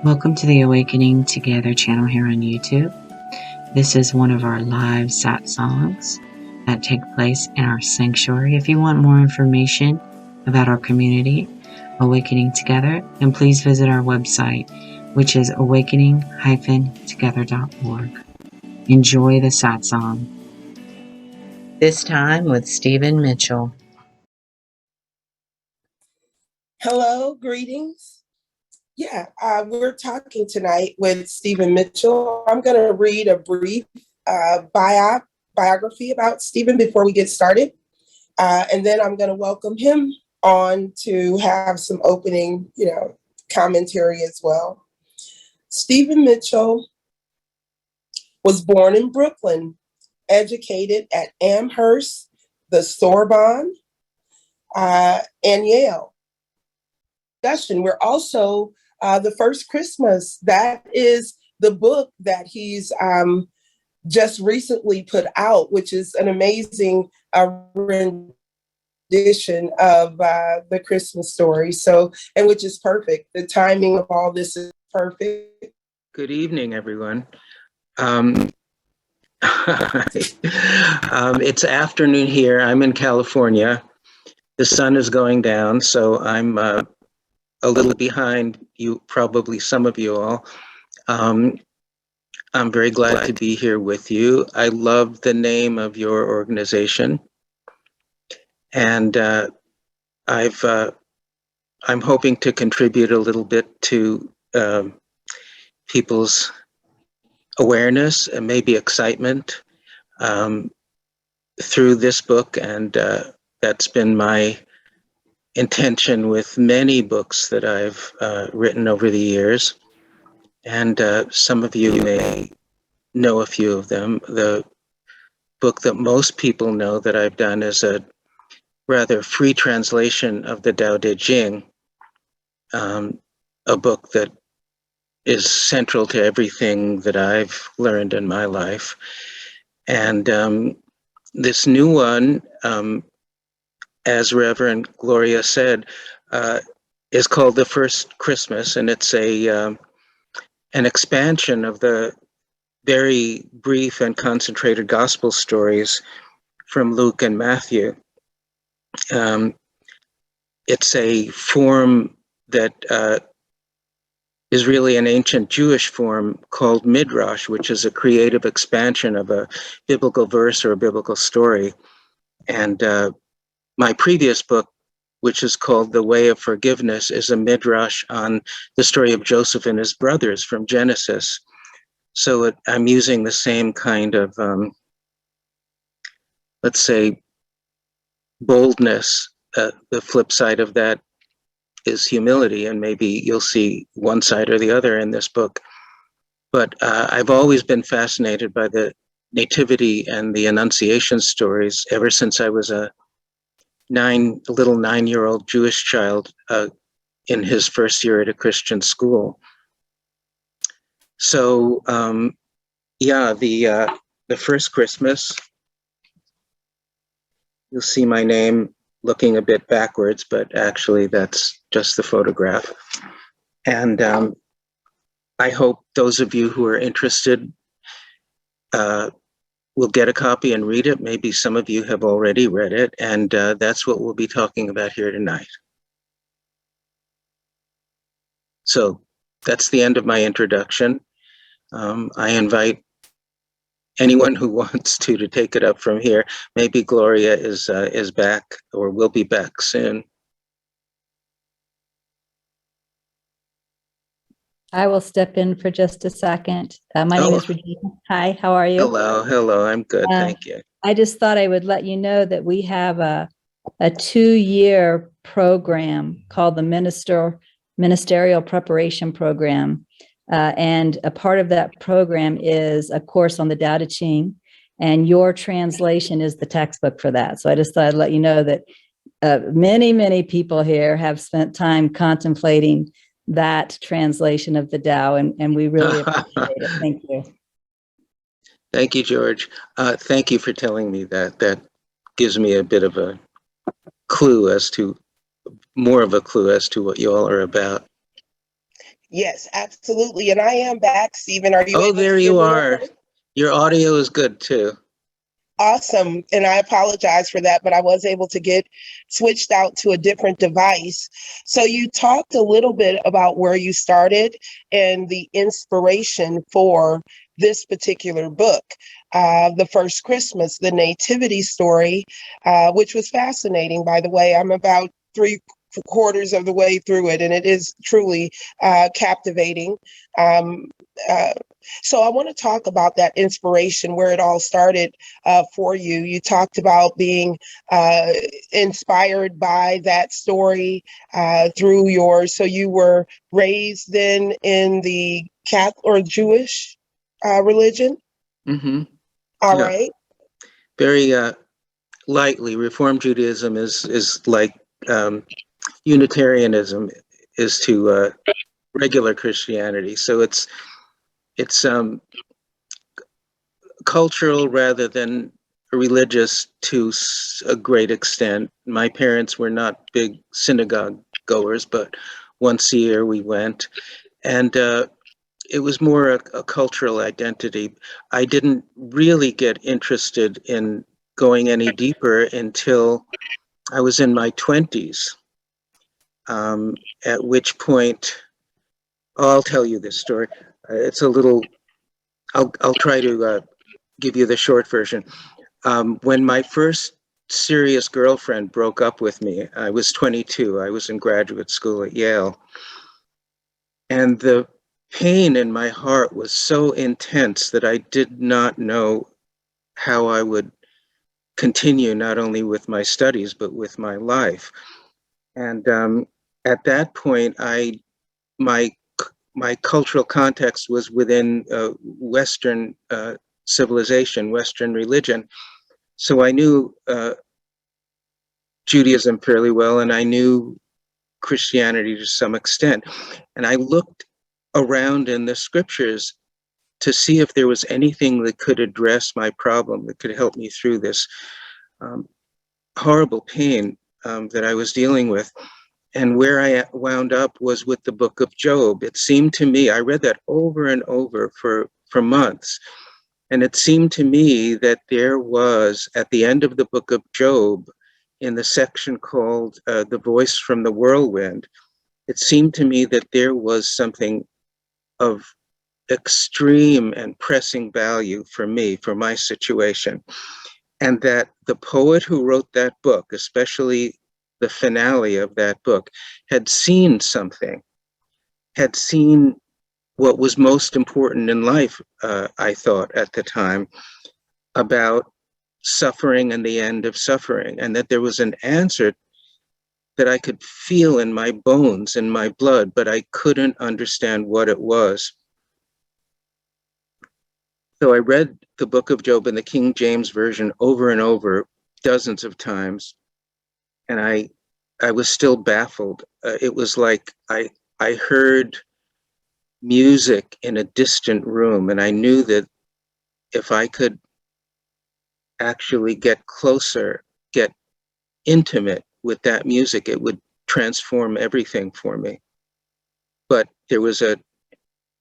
Welcome to the Awakening Together channel here on YouTube. This is one of our live satsangs that take place in our sanctuary. If you want more information about our community, Awakening Together, then please visit our website, which is awakening-together.org. Enjoy the satsang. This time with Stephen Mitchell. Hello, greetings. We're talking tonight with Stephen Mitchell. I'm going to read a brief biography about Stephen before we get started. And then I'm going to welcome him on to have some opening, commentary as well. Stephen Mitchell was born in Brooklyn, educated at Amherst, the Sorbonne, and Yale. We're also The First Christmas. That is the book that he's just recently put out, which is an amazing rendition of the Christmas story. And which is perfect. The timing of all this is perfect. Good evening, everyone. It's afternoon here. I'm in California. The sun is going down, so I'm a little behind you, probably some of you all. I'm very glad to be here with you. I love the name of your organization. And I'm hoping to contribute a little bit to people's awareness and maybe excitement through this book. And that's been my intention with many books that I've written over the years. And some of you may know a few of them. The book that most people know that I've done is a rather free translation of the Tao Te Ching, a book that is central to everything that I've learned in my life. And this new one, as Reverend Gloria said, is called The First Christmas, and it's an expansion of the very brief and concentrated gospel stories from Luke and Matthew. It's a form that is really an ancient Jewish form called midrash, which is a creative expansion of a biblical verse or a biblical story. And my previous book, which is called The Way of Forgiveness, is a midrash on the story of Joseph and his brothers from Genesis. So I'm using the same kind of, let's say, boldness. The flip side of that is humility, and maybe you'll see one side or the other in this book. But I've always been fascinated by the nativity and the annunciation stories ever since I was a little 9-year-old Jewish child in his first year at a Christian school. So, the First Christmas, you'll see my name looking a bit backwards, but actually that's just the photograph. And I hope those of you who are interested will get a copy and read it. Maybe some of you have already read it, and that's what we'll be talking about here tonight. So that's the end of my introduction. I invite anyone who wants to take it up from here. Maybe Gloria is back or will be back soon. I will step in for just a second. My name is Regina. Hi, how are you? Hello, I'm good, thank you. I just thought I would let you know that we have a 2-year program called the Ministerial Preparation Program. And a part of that program is a course on the Tao Te Ching, and your translation is the textbook for that. So I just thought I'd let you know that many people here have spent time contemplating that translation of the Tao, and we really appreciate it. Thank you. Thank you, George. Thank you for telling me that. That gives me a bit of a clue more of a clue as to what you all are about. Yes, absolutely. And I am back, Stephen. Are you Oh, able there to hear you me are. okay? Your audio is good too. Awesome. And I apologize for that, but I was able to get switched out to a different device. So you talked a little bit about where you started and the inspiration for this particular book, The First Christmas, the Nativity story, which was fascinating, by the way. I'm about 3/4 of the way through it, and it is truly captivating. Um, uh, so I want to talk about that inspiration, where it all started for you. You talked about being inspired by that story through yours. So you were raised then in the Catholic or Jewish religion. Mm-hmm. All Yeah, right. very lightly. Reform Judaism is like Unitarianism is to regular Christianity. So it's cultural rather than religious to a great extent. My parents were not big synagogue goers, but once a year we went, and it was more a cultural identity. I didn't really get interested in going any deeper until I was in my 20s, at which point, I'll tell you this story. It's a little, I'll try to give you the short version. When my first serious girlfriend broke up with me, I was 22. I was in graduate school at Yale. And the pain in my heart was so intense that I did not know how I would continue, not only with my studies, but with my life. And at that point, my my cultural context was within Western civilization, Western religion. So I knew Judaism fairly well, and I knew Christianity to some extent. And I looked around in the scriptures to see if there was anything that could address my problem, that could help me through this um, horrible pain that I was dealing with. And where I wound up was with the book of Job. It seemed to me, I read that over and over for months. And it seemed to me that there was, at the end of the book of Job, in the section called The Voice from the Whirlwind, it seemed to me that there was something of extreme and pressing value for me, for my situation. And that the poet who wrote that book, especially the finale of that book, had seen something, had seen what was most important in life, I thought at the time, about suffering and the end of suffering, and that there was an answer that I could feel in my bones, in my blood, but I couldn't understand what it was. So I read the book of Job in the King James Version over and over, dozens of times, and I was still baffled. It was like I heard music in a distant room, and I knew that if I could actually get closer, get intimate with that music, it would transform everything for me. But there was an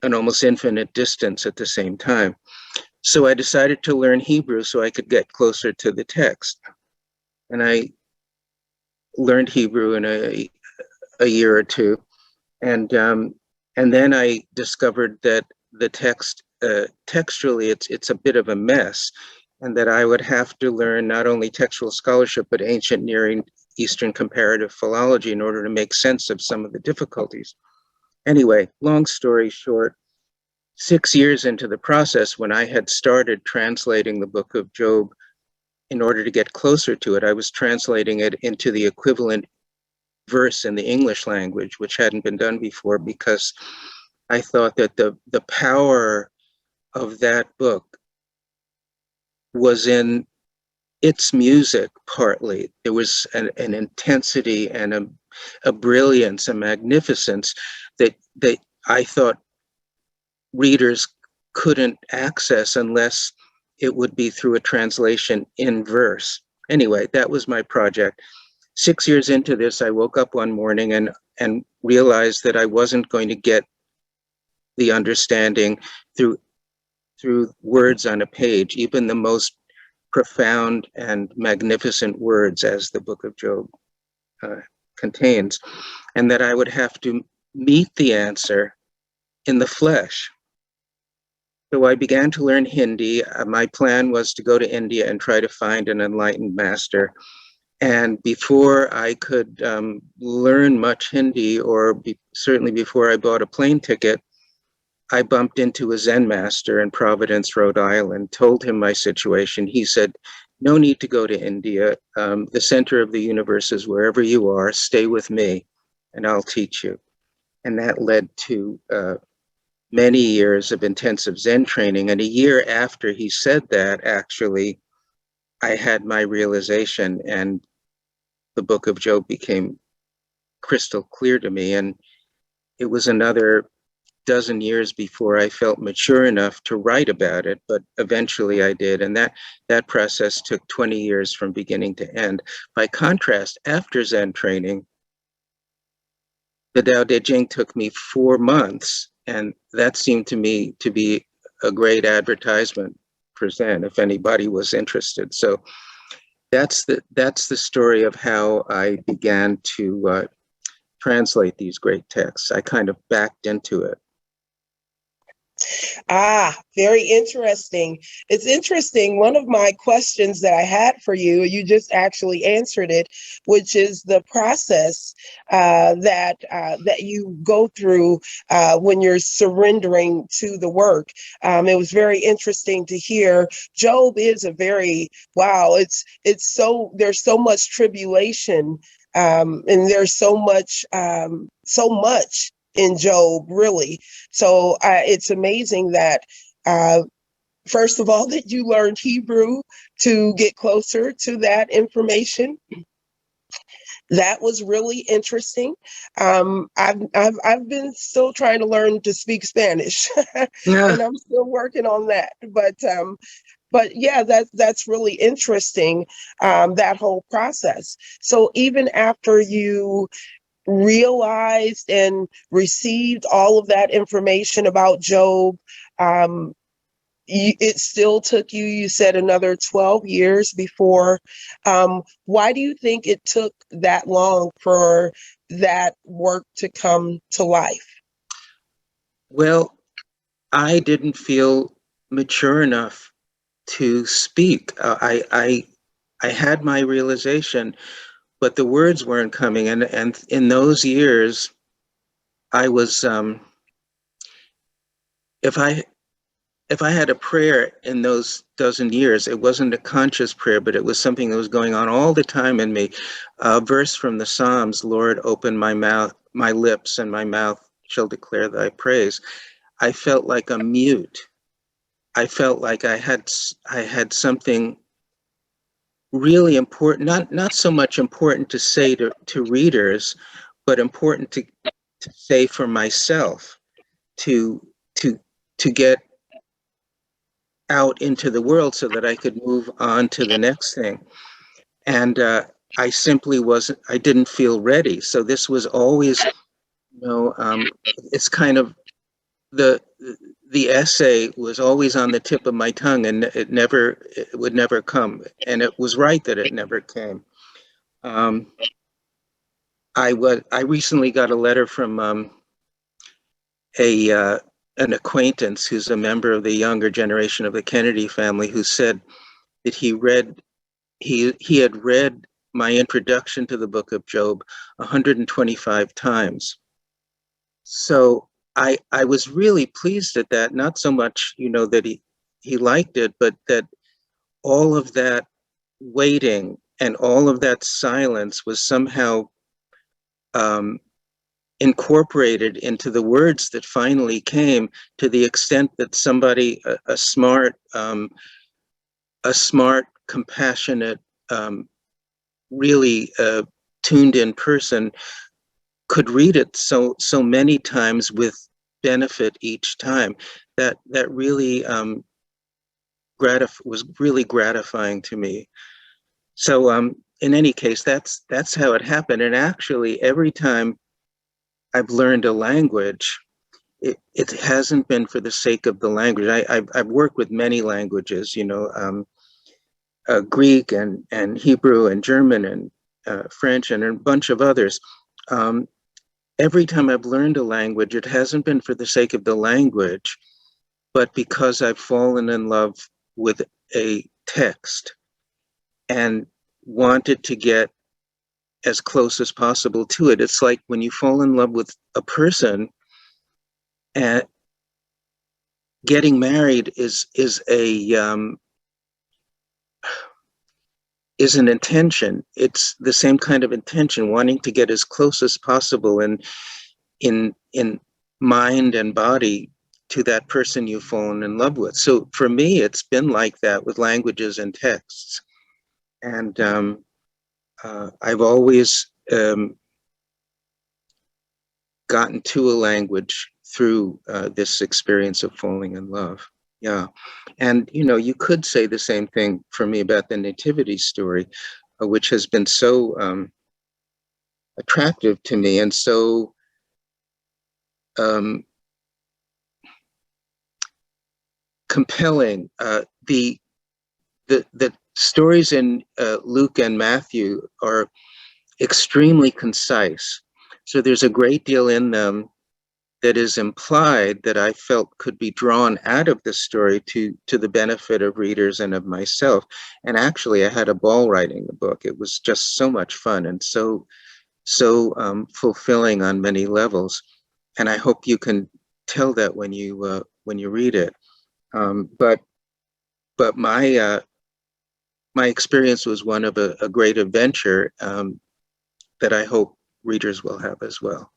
almost infinite distance at the same time. So I decided to learn Hebrew so I could get closer to the text. And I learned Hebrew in a year or two. And then I discovered that the text, textually, it's a bit of a mess, and that I would have to learn not only textual scholarship, but ancient Near Eastern comparative philology in order to make sense of some of the difficulties. Anyway, long story short, 6 years into the process, when I had started translating the book of Job, in order to get closer to it, I was translating it into the equivalent verse in the English language, which hadn't been done before, because I thought that the power of that book was in its music. Partly there was an intensity and a brilliance, a magnificence that I thought readers couldn't access unless it would be through a translation in verse. Anyway, that was my project. 6 years into this, I woke up one morning and realized that I wasn't going to get the understanding through words on a page, even the most profound and magnificent words, as the Book of Job contains, and that I would have to meet the answer in the flesh. So I began to learn Hindi. My plan was to go to India and try to find an enlightened master. And before I could learn much Hindi, or certainly before I bought a plane ticket, I bumped into a Zen master in Providence, Rhode Island, told him my situation. He said, no need to go to India. The center of the universe is wherever you are. Stay with me and I'll teach you. And that led to many years of intensive Zen training. And a year after he said that, actually, I had my realization, and the Book of Job became crystal clear to me. And it was another dozen years before I felt mature enough to write about it, but eventually I did. And that process took 20 years from beginning to end. By contrast, after Zen training, the Tao Te Ching took me 4 months, and that seemed to me to be a great advertisement for Zen, if anybody was interested. So that's the story of how I began to translate these great texts. I kind of backed into it. Very interesting. It's interesting. One of my questions that I had for you, you just actually answered it, which is the process that you go through when you're surrendering to the work. It was very interesting to hear. Job is a very, wow, it's so, there's so much tribulation, and there's so much in Job, really. So it's amazing that, first of all, that you learned Hebrew to get closer to that information. That was really interesting. I've been still trying to learn to speak Spanish, Yeah. and I'm still working on that. But yeah, that's really interesting, that whole process. So even after you realized and received all of that information about Job, it still took you, you said, another 12 years before. Why do you think it took that long for that work to come to life? Well, I didn't feel mature enough to speak. I had my realization, but the words weren't coming. And in those years, I was, if I had a prayer in those dozen years, it wasn't a conscious prayer, but it was something that was going on all the time in me. A verse from the Psalms, Lord, open my mouth, my lips, and my mouth shall declare thy praise. I felt like a mute. I felt like I had something really important, not so much important to say to readers, but important to say for myself, to get out into the world so that I could move on to the next thing. And I simply I didn't feel ready. So this was always, it's kind of the essay was always on the tip of my tongue, and it would never come. And it was right that it never came. I recently got a letter from an acquaintance who's a member of the younger generation of the Kennedy family, who said that he had read my introduction to the Book of Job 125 times. So I was really pleased at that, not so much, that he liked it, but that all of that waiting and all of that silence was somehow incorporated into the words that finally came, to the extent that somebody, a smart, compassionate, really tuned in person could read it so many times with benefit each time. That really was really gratifying to me. So in any case, that's how it happened. And actually, every time I've learned a language, it hasn't been for the sake of the language. I've worked with many languages, Greek and Hebrew and German and French and a bunch of others. Every time I've learned a language, it hasn't been for the sake of the language, but because I've fallen in love with a text and wanted to get as close as possible to it. It's like when you fall in love with a person, and getting married is an intention. It's the same kind of intention, wanting to get as close as possible in mind and body to that person you've fallen in love with. So for me, it's been like that with languages and texts. And I've always gotten to a language through this experience of falling in love. Yeah. And, you could say the same thing for me about the nativity story, which has been so attractive to me and so compelling. The stories in Luke and Matthew are extremely concise. So there's a great deal in them that is implied that I felt could be drawn out of the story to the benefit of readers and of myself. And actually, I had a ball writing the book. It was just so much fun and so fulfilling on many levels. And I hope you can tell that when you read it. But my experience was one of a great adventure that I hope readers will have as well.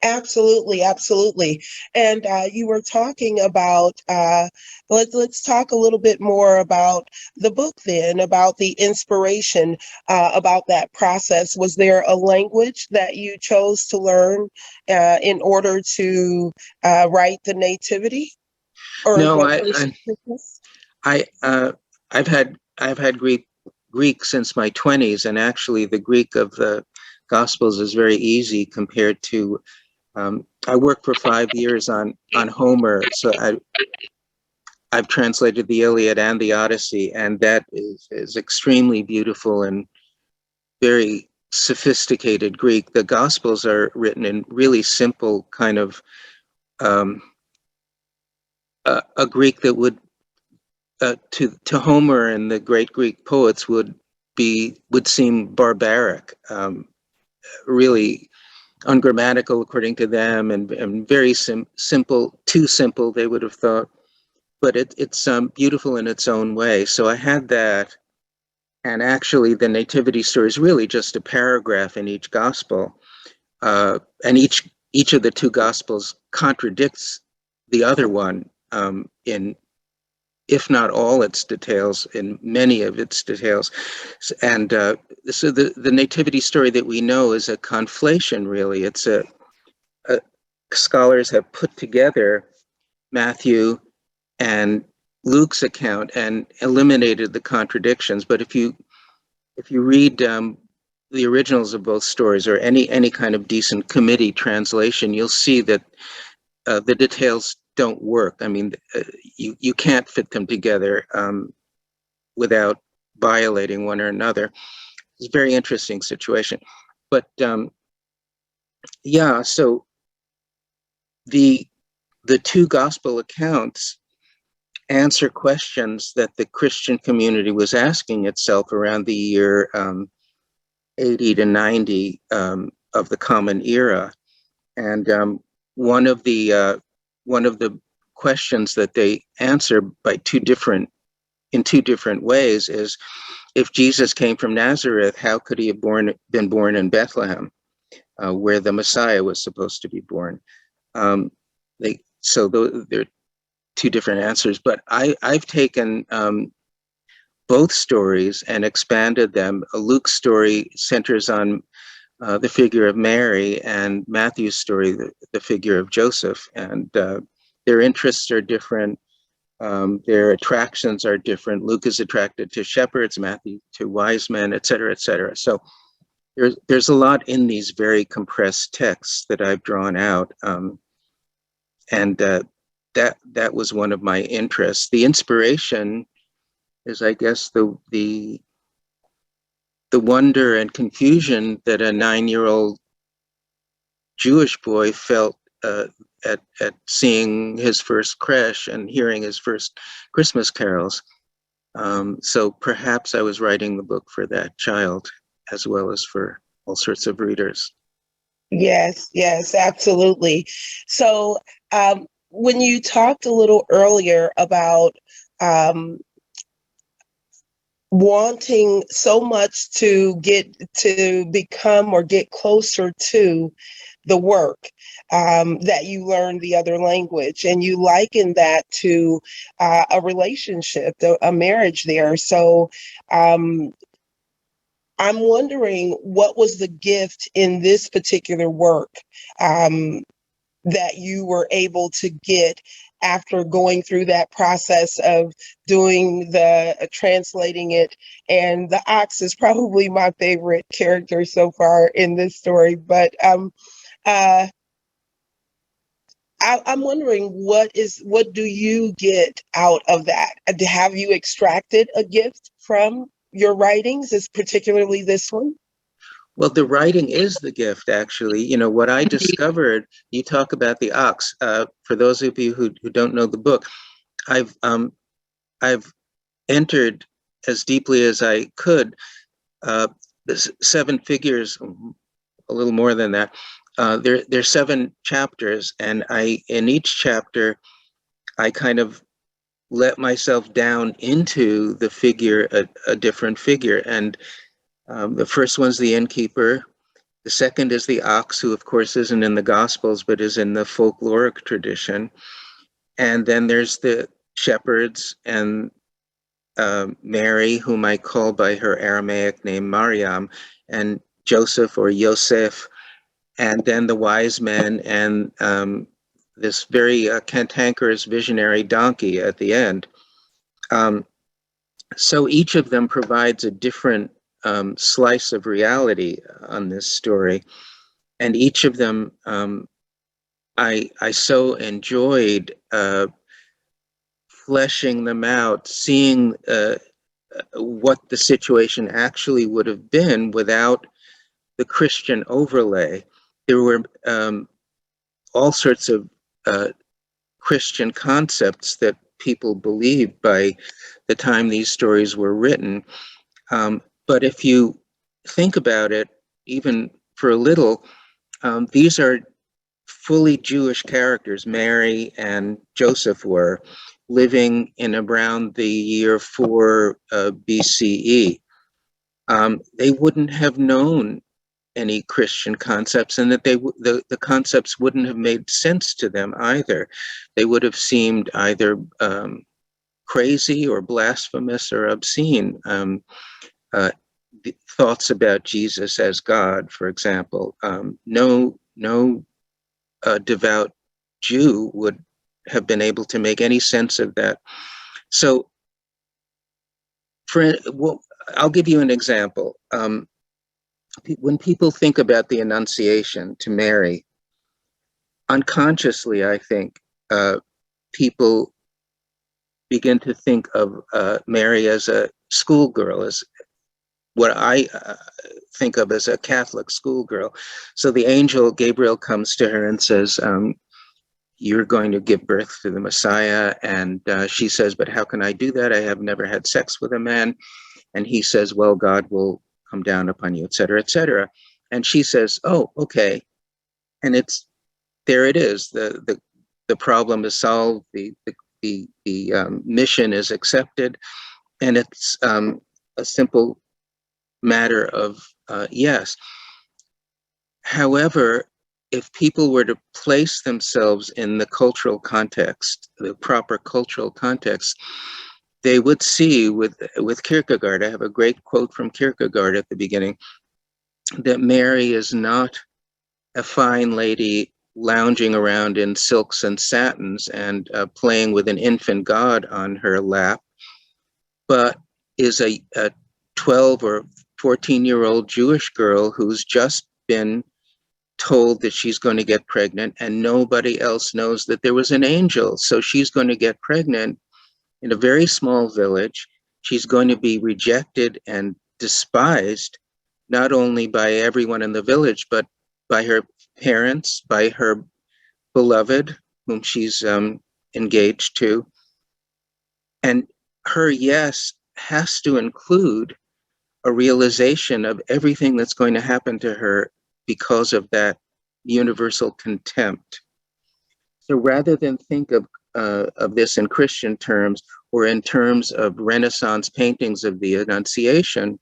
Absolutely, absolutely. And you were talking about, let's talk a little bit more about the book then, about the inspiration, about that process. Was there a language that you chose to learn in order to write the nativity? Or no, I've had Greek since my 20s, and actually the Greek of the Gospels is very easy compared to. I worked for 5 years on Homer, so I've translated the Iliad and the Odyssey, and that is extremely beautiful and very sophisticated Greek. The Gospels are written in really simple kind of a Greek that would to Homer and the great Greek poets would seem barbaric, really ungrammatical according to them, and very simple, too simple they would have thought. But it's beautiful in its own way. So I had that, and actually the nativity story is really just a paragraph in each gospel, and each of the two gospels contradicts the other one in, if not all its details, in many of its details. And so the nativity story that we know is a conflation, really. It's scholars have put together Matthew and Luke's account and eliminated the contradictions. But if you read the originals of both stories, or any kind of decent committee translation, you'll see that the details don't work. I mean, you can't fit them together without violating one or another. It's a very interesting situation. But yeah, so the two gospel accounts answer questions that the Christian community was asking itself around the year 80 to 90 of the Common Era. And one of the questions that they answer in two different ways is, if Jesus came from Nazareth, how could he have been born in Bethlehem, where the Messiah was supposed to be born? So there are two different answers, but I've taken both stories and expanded them. Luke's story centers on the figure of Mary, and Matthew's story, the figure of Joseph, and their interests are different. Their attractions are different. Luke is attracted to shepherds, Matthew to wise men, et cetera, et cetera. So there's a lot in these very compressed texts that I've drawn out, and that was one of my interests. The inspiration is, I guess, the wonder and confusion that a 9-year-old Jewish boy felt at seeing his first creche and hearing his first Christmas carols. So perhaps I was writing the book for that child as well as for all sorts of readers. Yes, yes, absolutely. So when you talked a little earlier about wanting so much to become or get closer to the work, that you learned the other language, and you liken that to a relationship, a marriage there. So I'm wondering, what was the gift in this particular work that you were able to get after going through that process of doing the translating it? And the ox is probably my favorite character so far in this story, but I'm wondering, what do you get out of that? Have you extracted a gift from your writings, is particularly this one? Well, the writing is the gift, actually. You know, what I discovered, you talk about the ox. For those of you who don't know the book, I've entered as deeply as I could, the 7 figures, a little more than that. There's 7 chapters, and in each chapter, I kind of let myself down into the figure, a different figure. And the first one's the innkeeper. The second is the ox, who of course isn't in the Gospels, but is in the folkloric tradition. And then there's the shepherds and Mary, whom I call by her Aramaic name Mariam, and Joseph or Yosef, and then the wise men, and this very cantankerous visionary donkey at the end. So each of them provides a different slice of reality on this story. And each of them, I so enjoyed fleshing them out, seeing what the situation actually would have been without the Christian overlay. There were all sorts of Christian concepts that people believed by the time these stories were written. But if you think about it, even for a little, these are fully Jewish characters. Mary and Joseph were living in around the year 4 BCE. They wouldn't have known any Christian concepts, and that the concepts wouldn't have made sense to them either. They would have seemed either crazy or blasphemous or obscene. Thoughts about Jesus as God, for example. No devout Jew would have been able to make any sense of that. So, I'll give you an example. When people think about the Annunciation to Mary, unconsciously, I think, people begin to think of Mary as a schoolgirl, as what I think of as a Catholic schoolgirl. So the angel Gabriel comes to her and says, you're going to give birth to the Messiah. And she says, but how can I do that? I have never had sex with a man. And he says, well, God will come down upon you, et cetera, et cetera. And she says, oh, okay. And there it is. The problem is solved. The mission is accepted. And it's a simple matter of yes. However, if people were to place themselves in the cultural context, the proper cultural context, they would see with Kierkegaard, I have a great quote from Kierkegaard at the beginning, that Mary is not a fine lady lounging around in silks and satins and playing with an infant God on her lap, but is a 12 or 14-year-old Jewish girl who's just been told that she's going to get pregnant, and nobody else knows that there was an angel. So she's going to get pregnant in a very small village. She's going to be rejected and despised, not only by everyone in the village, but by her parents, by her beloved, whom she's engaged to. And her yes has to include a realization of everything that's going to happen to her because of that universal contempt. So rather than think of this in Christian terms or in terms of Renaissance paintings of the Annunciation,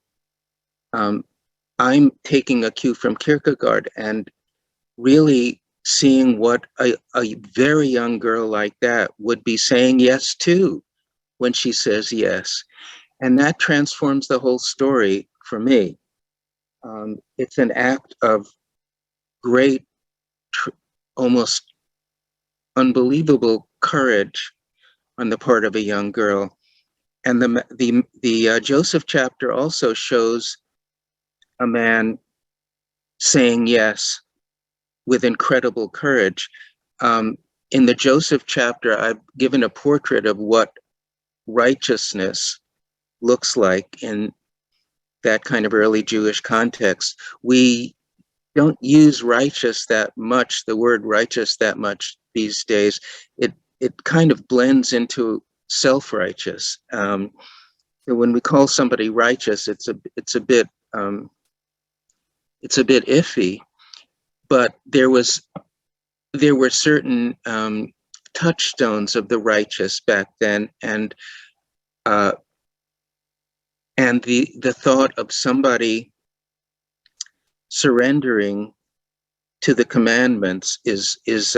I'm taking a cue from Kierkegaard and really seeing what a very young girl like that would be saying yes to when she says yes. And that transforms the whole story for me. It's an act of great, almost unbelievable courage on the part of a young girl. And the Joseph chapter also shows a man saying yes with incredible courage. In the Joseph chapter, I've given a portrait of what righteousness looks like in that kind of early Jewish context. We don't use righteous that much, the word righteous that much these days. It kind of blends into self-righteous. So when we call somebody righteous, it's a bit iffy. But there were certain touchstones of the righteous back then, and the thought of somebody surrendering to the commandments is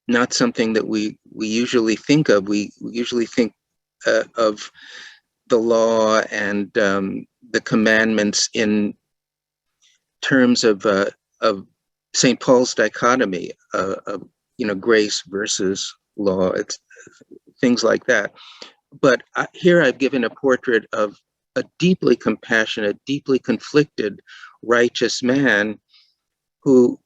not something that we usually think of. We usually think of the law and the commandments in terms of St. Paul's dichotomy of grace versus law. It's things like that. But here I've given a portrait of a deeply compassionate, deeply conflicted, righteous man who,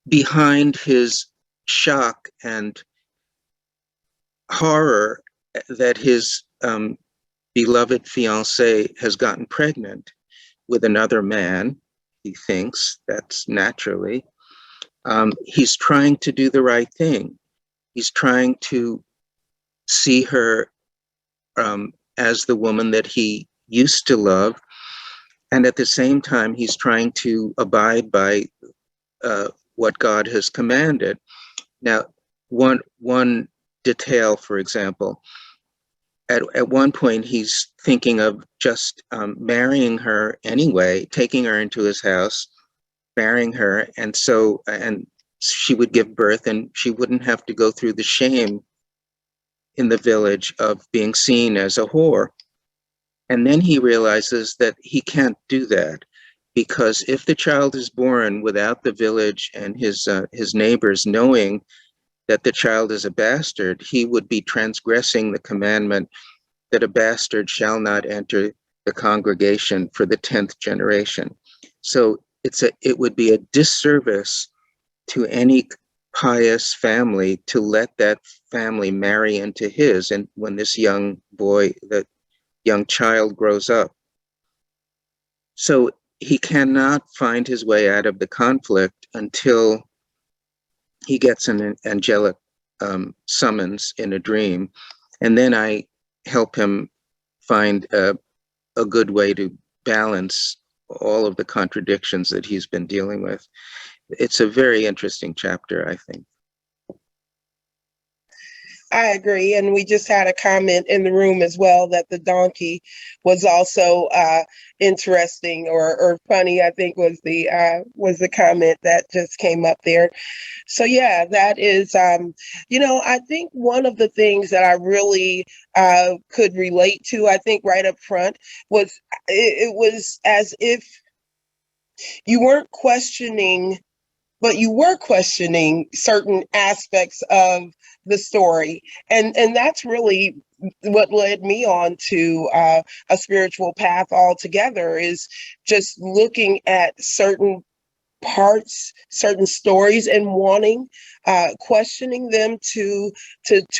behind his shock and horror that his beloved fiancée has gotten pregnant with another man, he thinks that's naturally, he's trying to do the right thing. He's trying to see her as the woman that he used to love, and at the same time, he's trying to abide by what God has commanded. Now, one detail, for example, at one point, he's thinking of just marrying her anyway, taking her into his house, marrying her, and she would give birth, and she wouldn't have to go through the shame in the village of being seen as a whore. And then he realizes that he can't do that, because if the child is born without the village and his neighbors knowing that the child is a bastard, he would be transgressing the commandment that a bastard shall not enter the congregation for the 10th generation. So it would be a disservice to any pious family to let that family marry into his, and when this young boy, that young child, grows up. So he cannot find his way out of the conflict until he gets an angelic summons in a dream, and then I help him find a good way to balance all of the contradictions that he's been dealing with. It's a very interesting chapter, I think. I agree. And we just had a comment in the room as well that the donkey was also interesting or funny, I think was the comment that just came up there. So yeah, that is, I think one of the things that I really could relate to, I think right up front, was it was as if you weren't questioning but you were questioning certain aspects of the story. And that's really what led me on to a spiritual path altogether, is just looking at certain parts, certain stories, and wanting, questioning them to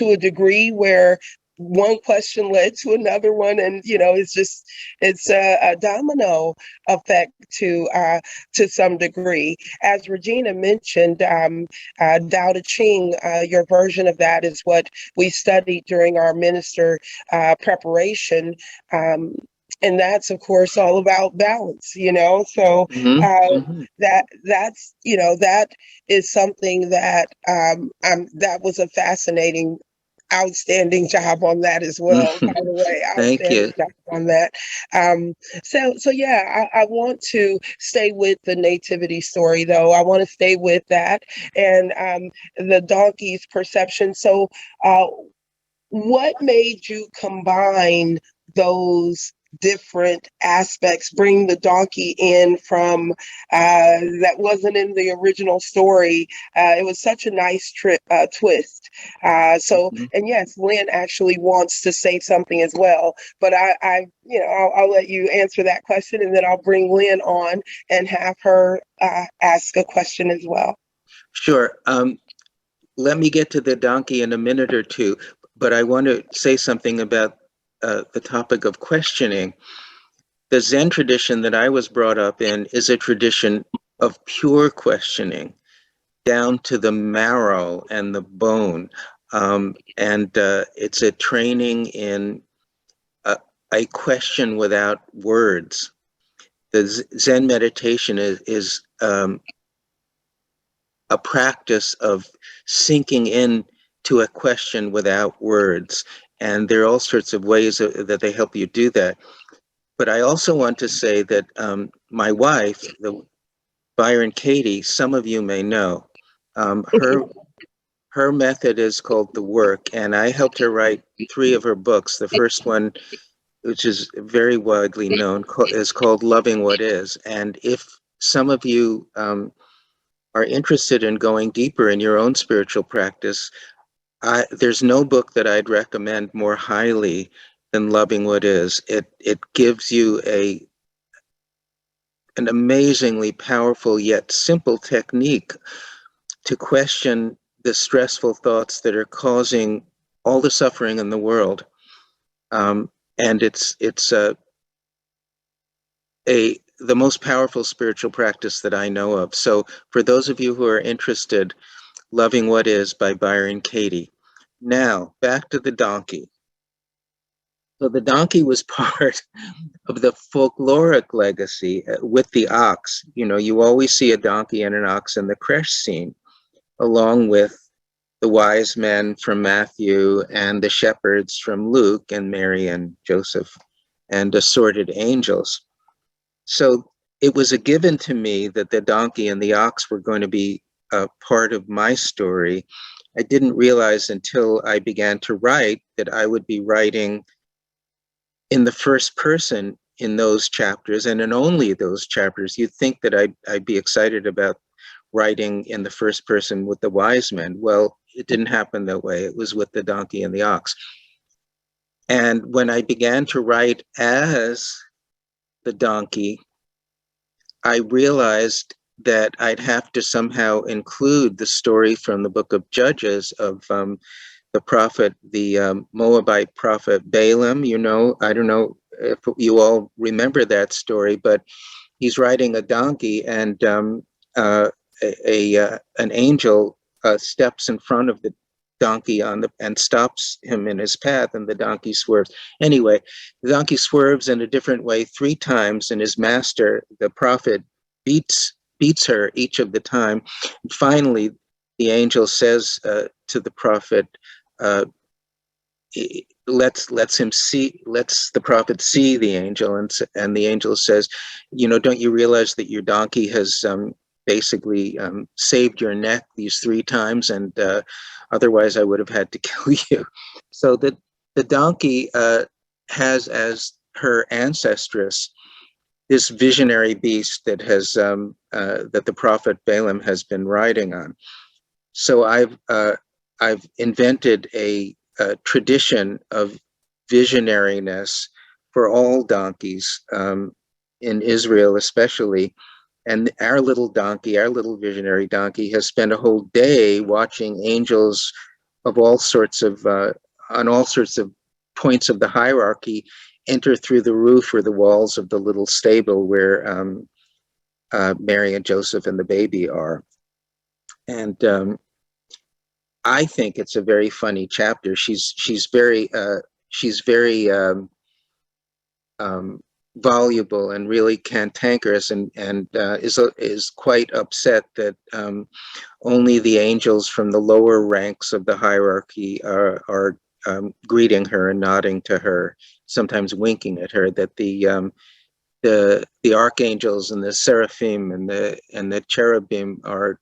a degree where one question led to another one, and it's a domino effect to some degree. As Regina mentioned, Tao Te Ching, your version of that is what we studied during our minister preparation. And that's, of course, all about balance, so that is something that that was a fascinating, outstanding job on that as well, by the way. Thank Outstanding you. job on that. So yeah, I want to stay with the nativity story, though. I want to stay with that, and the donkey's perception. So what made you combine those different aspects, bring the donkey in from that wasn't in the original story? It was such a nice twist. And yes, Lynn actually wants to say something as well, but I'll let you answer that question, and then I'll bring Lynn on and have her ask a question as well. Sure. Let me get to the donkey in a minute or two, but I want to say something about the topic of questioning. The Zen tradition that I was brought up in is a tradition of pure questioning, down to the marrow and the bone. It's a training in a question without words. The Zen meditation is a practice of sinking in to a question without words. And there are all sorts of ways that they help you do that. But I also want to say that my wife, Byron Katie, some of you may know, her method is called The Work, and I helped her write 3 of her books. The first one, which is very widely known, is called Loving What Is. And if some of you are interested in going deeper in your own spiritual practice, there's no book that I'd recommend more highly than Loving What Is. It gives you an amazingly powerful yet simple technique to question the stressful thoughts that are causing all the suffering in the world. And it's the most powerful spiritual practice that I know of. So for those of you who are interested, Loving What Is by Byron Katie. Now, back to the donkey. So the donkey was part of the folkloric legacy with the ox. You always see a donkey and an ox in the creche scene, along with the wise men from Matthew and the shepherds from Luke and Mary and Joseph and assorted angels. So it was a given to me that the donkey and the ox were going to be a part of my story. I didn't realize until I began to write that I would be writing in the first person in those chapters, and in only those chapters. You'd think that I'd be excited about writing in the first person with the wise men. Well, it didn't happen that way. It was with the donkey and the ox. And when I began to write as the donkey, I realized that I'd have to somehow include the story from the book of Judges of the prophet, the Moabite prophet Balaam. I don't know if you all remember that story, but he's riding a donkey, and an angel steps in front of the donkey and stops him in his path, and the donkey swerves. Anyway, the donkey swerves in a different way 3 times, and his master, the prophet, beats her each of the time. And finally, the angel says to the prophet, lets the prophet see the angel, and the angel says, don't you realize that your donkey has basically saved your neck these 3 times, and otherwise I would have had to kill you. So the donkey has as her ancestress this visionary beast that has that the prophet Balaam has been riding on. So I've invented a tradition of visionariness for all donkeys, in Israel especially. And our little donkey, our little visionary donkey, has spent a whole day watching angels of all sorts of, on all sorts of points of the hierarchy, enter through the roof or the walls of the little stable where Mary and Joseph and the baby are. And I think it's a very funny chapter. She's very voluble and really cantankerous, and is quite upset that only the angels from the lower ranks of the hierarchy are greeting her and nodding to her, sometimes winking at her. That the archangels and the seraphim and the cherubim are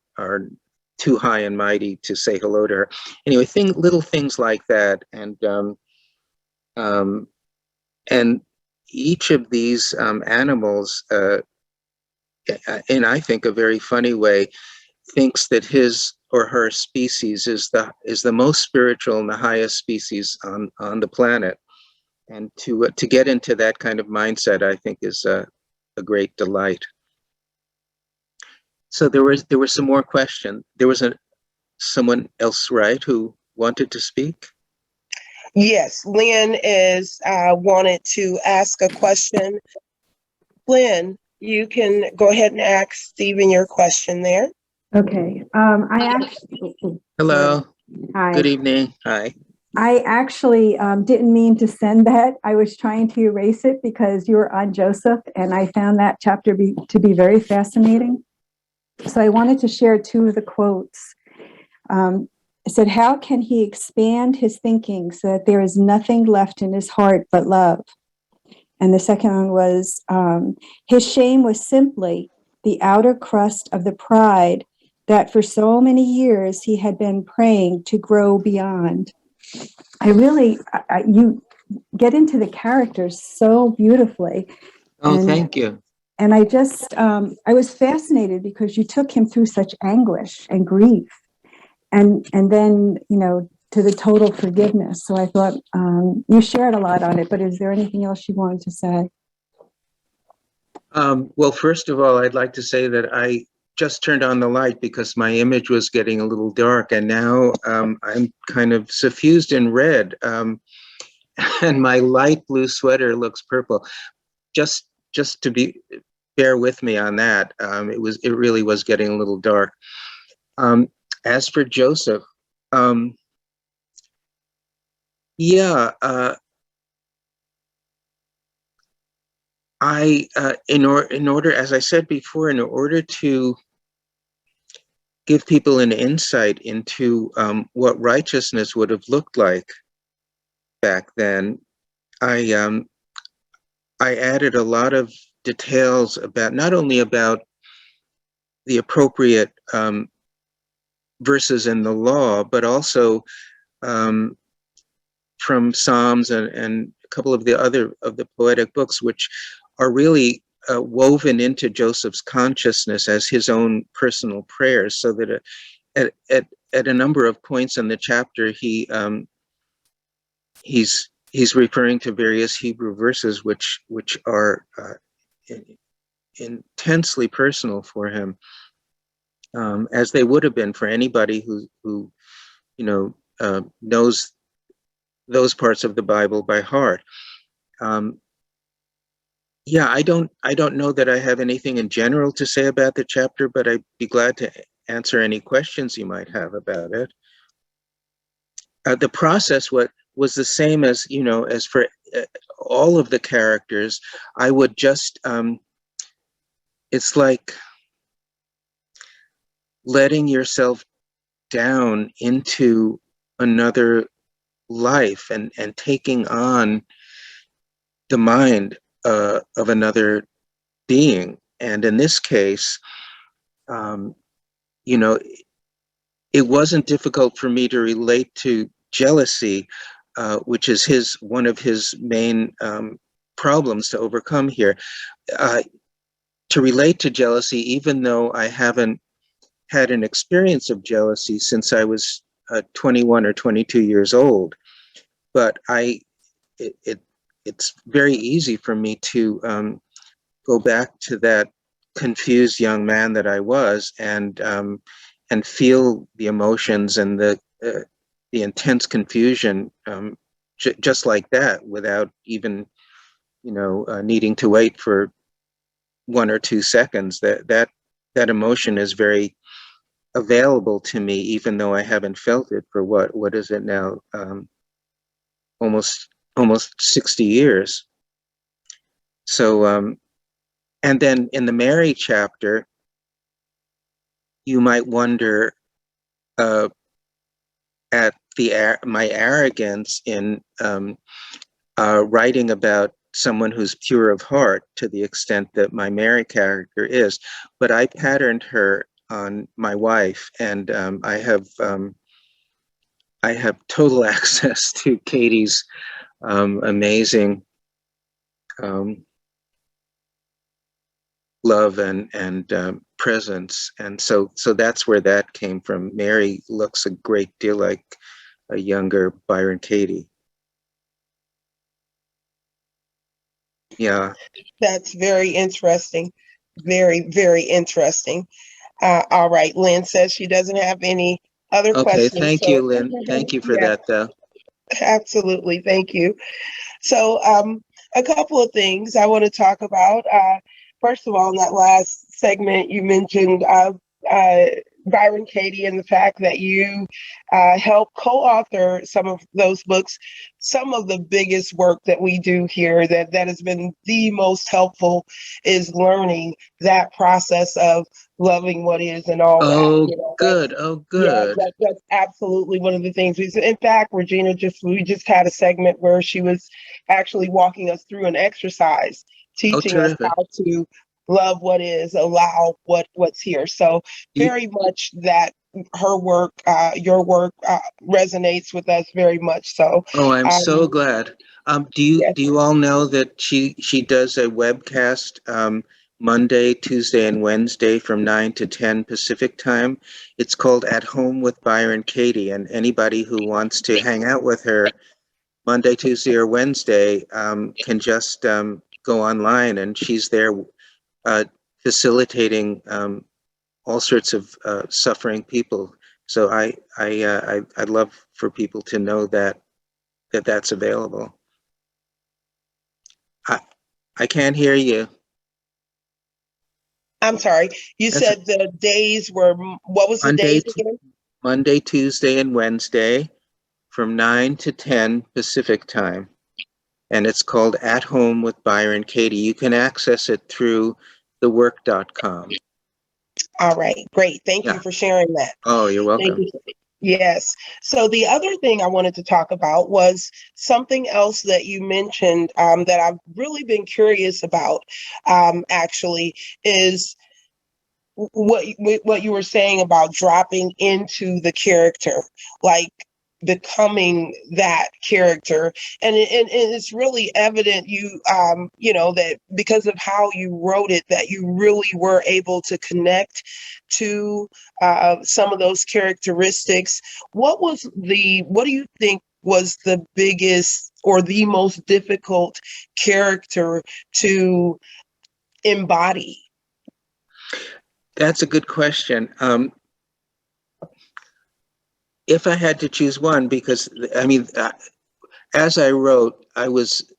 too high and mighty to say hello to her. Anyway, little things like that, and each of these animals, in I think a very funny way, thinks that his or her species is the most spiritual and the highest species on the planet, and to get into that kind of mindset, I think, is a great delight. So there were some more questions. There was someone else, right, who wanted to speak? Yes, Lynn is wanted to ask a question. Lynn, you can go ahead and ask Stephen your question there. Okay. I actually. Hello. Hi. Good evening. Hi. I actually didn't mean to send that. I was trying to erase it because you were on Joseph, and I found that chapter to be very fascinating. So I wanted to share two of the quotes. It said, "How can he expand his thinking so that there is nothing left in his heart but love?" And the second one was, "His shame was simply the outer crust of the pride that for so many years he had been praying to grow beyond." You get into the characters so beautifully. Oh, thank you. And I was fascinated because you took him through such anguish and grief, and then, to the total forgiveness. So I thought you shared a lot on it, but is there anything else you wanted to say? Well, first of all, I'd like to say that I just turned on the light because my image was getting a little dark, and now I'm kind of suffused in red, and my light blue sweater looks purple. Just to bear with me on that. It really was getting a little dark. As for Joseph, in order, as I said before, in order to give people an insight into what righteousness would have looked like back then, I added a lot of details about not only about the appropriate verses in the law, but also from Psalms and a couple of the poetic books, which are really woven into Joseph's consciousness as his own personal prayers, so that at a number of points in the chapter, he's referring to various Hebrew verses which are intensely personal for him, as they would have been for anybody who knows those parts of the Bible by heart. I don't know that I have anything in general to say about the chapter, but I'd be glad to answer any questions you might have about it. The process was the same as for all of the characters. I would just it's like letting yourself down into another life and taking on the mind of another being. And in this case, it wasn't difficult for me to relate to jealousy, which is one of his main problems to overcome here. To relate to jealousy, even though I haven't had an experience of jealousy since I was 21 or 22 years old, but it's very easy for me to go back to that confused young man that I was, and feel the emotions and the intense confusion just like that, without even needing to wait for 1 or 2 seconds. That emotion is very available to me, even though I haven't felt it for what is it now, almost 60 years. So and then in the Mary chapter, you might wonder at my arrogance in writing about someone who's pure of heart, to the extent that my Mary character is, but I patterned her on my wife, and I have total access to Katie's amazing love and presence, and so that's where that came from. Mary looks a great deal like a younger Byron Katie. Yeah. That's very interesting. Very, very interesting. All right. Lynn says she doesn't have any other Okay, questions. thank you, Lynn. Thank you for Yeah, that, though. absolutely. Thank you. So a couple of things I want to talk about. First of all, in that last segment, you mentioned Byron Katie and the fact that you helped co-author some of those books. Some of the biggest work that we do here that has been the most helpful is learning that process of loving what is and all Oh, that. You know, good. Oh, yeah, good. that's absolutely one of the things. In fact, we just had a segment where she was actually walking us through an exercise, Oh, teaching us terrific. how to love what is, allow what's here. So You, very much that her work, your work resonates with us very much. So oh, I'm so um, glad. Do yes, you all know that she does a webcast Monday, Tuesday, and Wednesday from 9 to 10 Pacific time? It's called At Home with Byron Katie, and anybody who wants to hang out with her Monday, Tuesday, or Wednesday can just go online, and she's there facilitating all sorts of suffering people. So I'd love for people to know that that's available. I can't hear you. I'm sorry. You That's said the days were, what was the Monday, days again? Monday, Tuesday, and Wednesday from 9 to 10 Pacific time. And it's called At Home with Byron Katie. You can access it through thework.com. All right, great. Thank you Yeah. for sharing that. Oh, you're Thank welcome. you. Yes. So the other thing I wanted to talk about was something else that you mentioned that I've really been curious about, actually, is what you were saying about dropping into the character, like becoming that character. And it's really evident you know, that because of how you wrote it, that you really were able to connect to some of those characteristics. What do you think was the biggest or the most difficult character to embody? That's a good question. If I had to choose one, because I mean, as I wrote, I was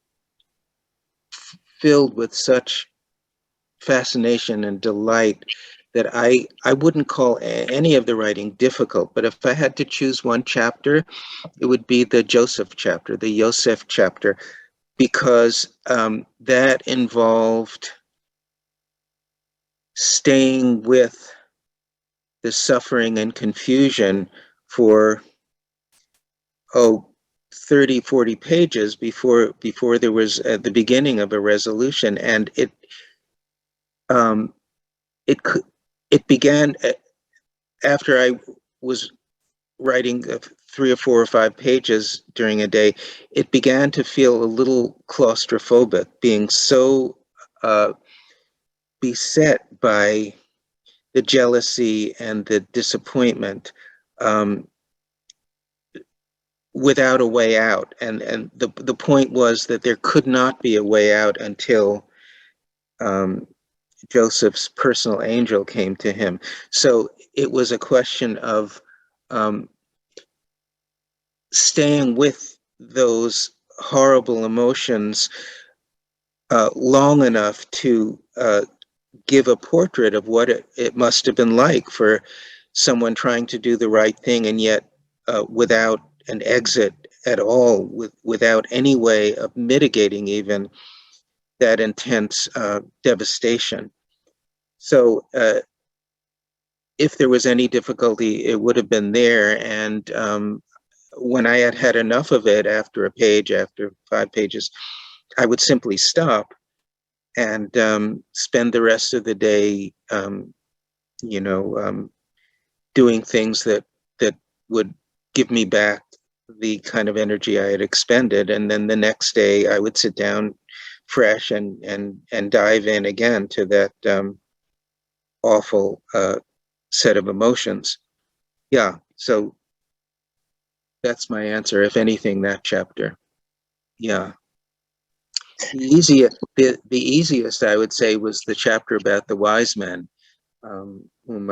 filled with such fascination and delight that I wouldn't call any of the writing difficult. But if I had to choose one chapter, it would be the Joseph chapter, the Yosef chapter, because that involved staying with the suffering and confusion for 30, 40 pages before there was the beginning of a resolution. And it began after I was writing 3 or 4 or 5 pages during a day, it began to feel a little claustrophobic, being so beset by the jealousy and the disappointment, without a way out. And the point was that there could not be a way out until Joseph's personal angel came to him. So it was a question of staying with those horrible emotions long enough to give a portrait of what it must have been like for someone trying to do the right thing, and yet without an exit at all, without any way of mitigating even that intense devastation. So if there was any difficulty, it would have been there. And when I had had enough of it, after a page, after 5 pages, I would simply stop and spend the rest of the day, doing things that would give me back the kind of energy I had expended. And then the next day I would sit down fresh and dive in again to that awful set of emotions. Yeah, so that's my answer. If anything, that chapter. Yeah. The easiest, I would say, was the chapter about the wise men, whom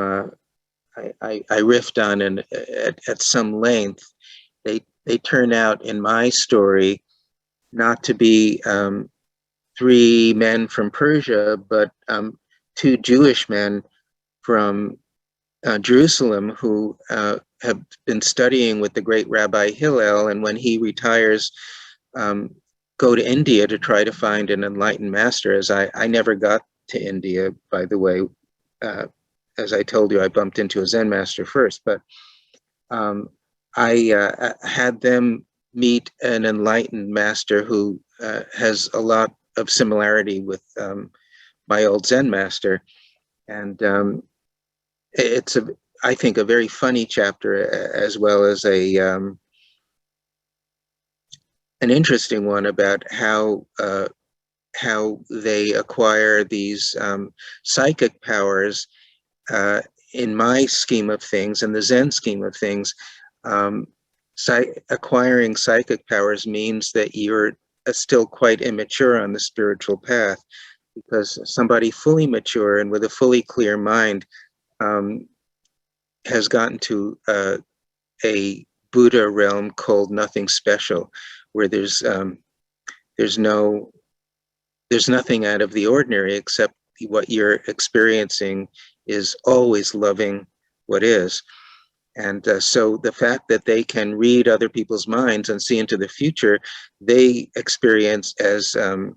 I riffed on and at some length. They turn out in my story not to be 3 men from Persia, but 2 Jewish men from Jerusalem who have been studying with the great Rabbi Hillel, and when he retires, go to India to try to find an enlightened master. As I never got to India, by the way. As I told you, I bumped into a Zen master first, but I had them meet an enlightened master who has a lot of similarity with my old Zen master. And it's, I think, a very funny chapter, as well as an interesting one about how they acquire these psychic powers. In my scheme of things, in the Zen scheme of things, acquiring psychic powers means that you're still quite immature on the spiritual path, because somebody fully mature and with a fully clear mind has gotten to a Buddha realm called nothing special, where there's nothing out of the ordinary, except what you're experiencing is always loving what is. And so the fact that they can read other people's minds and see into the future, they experience as a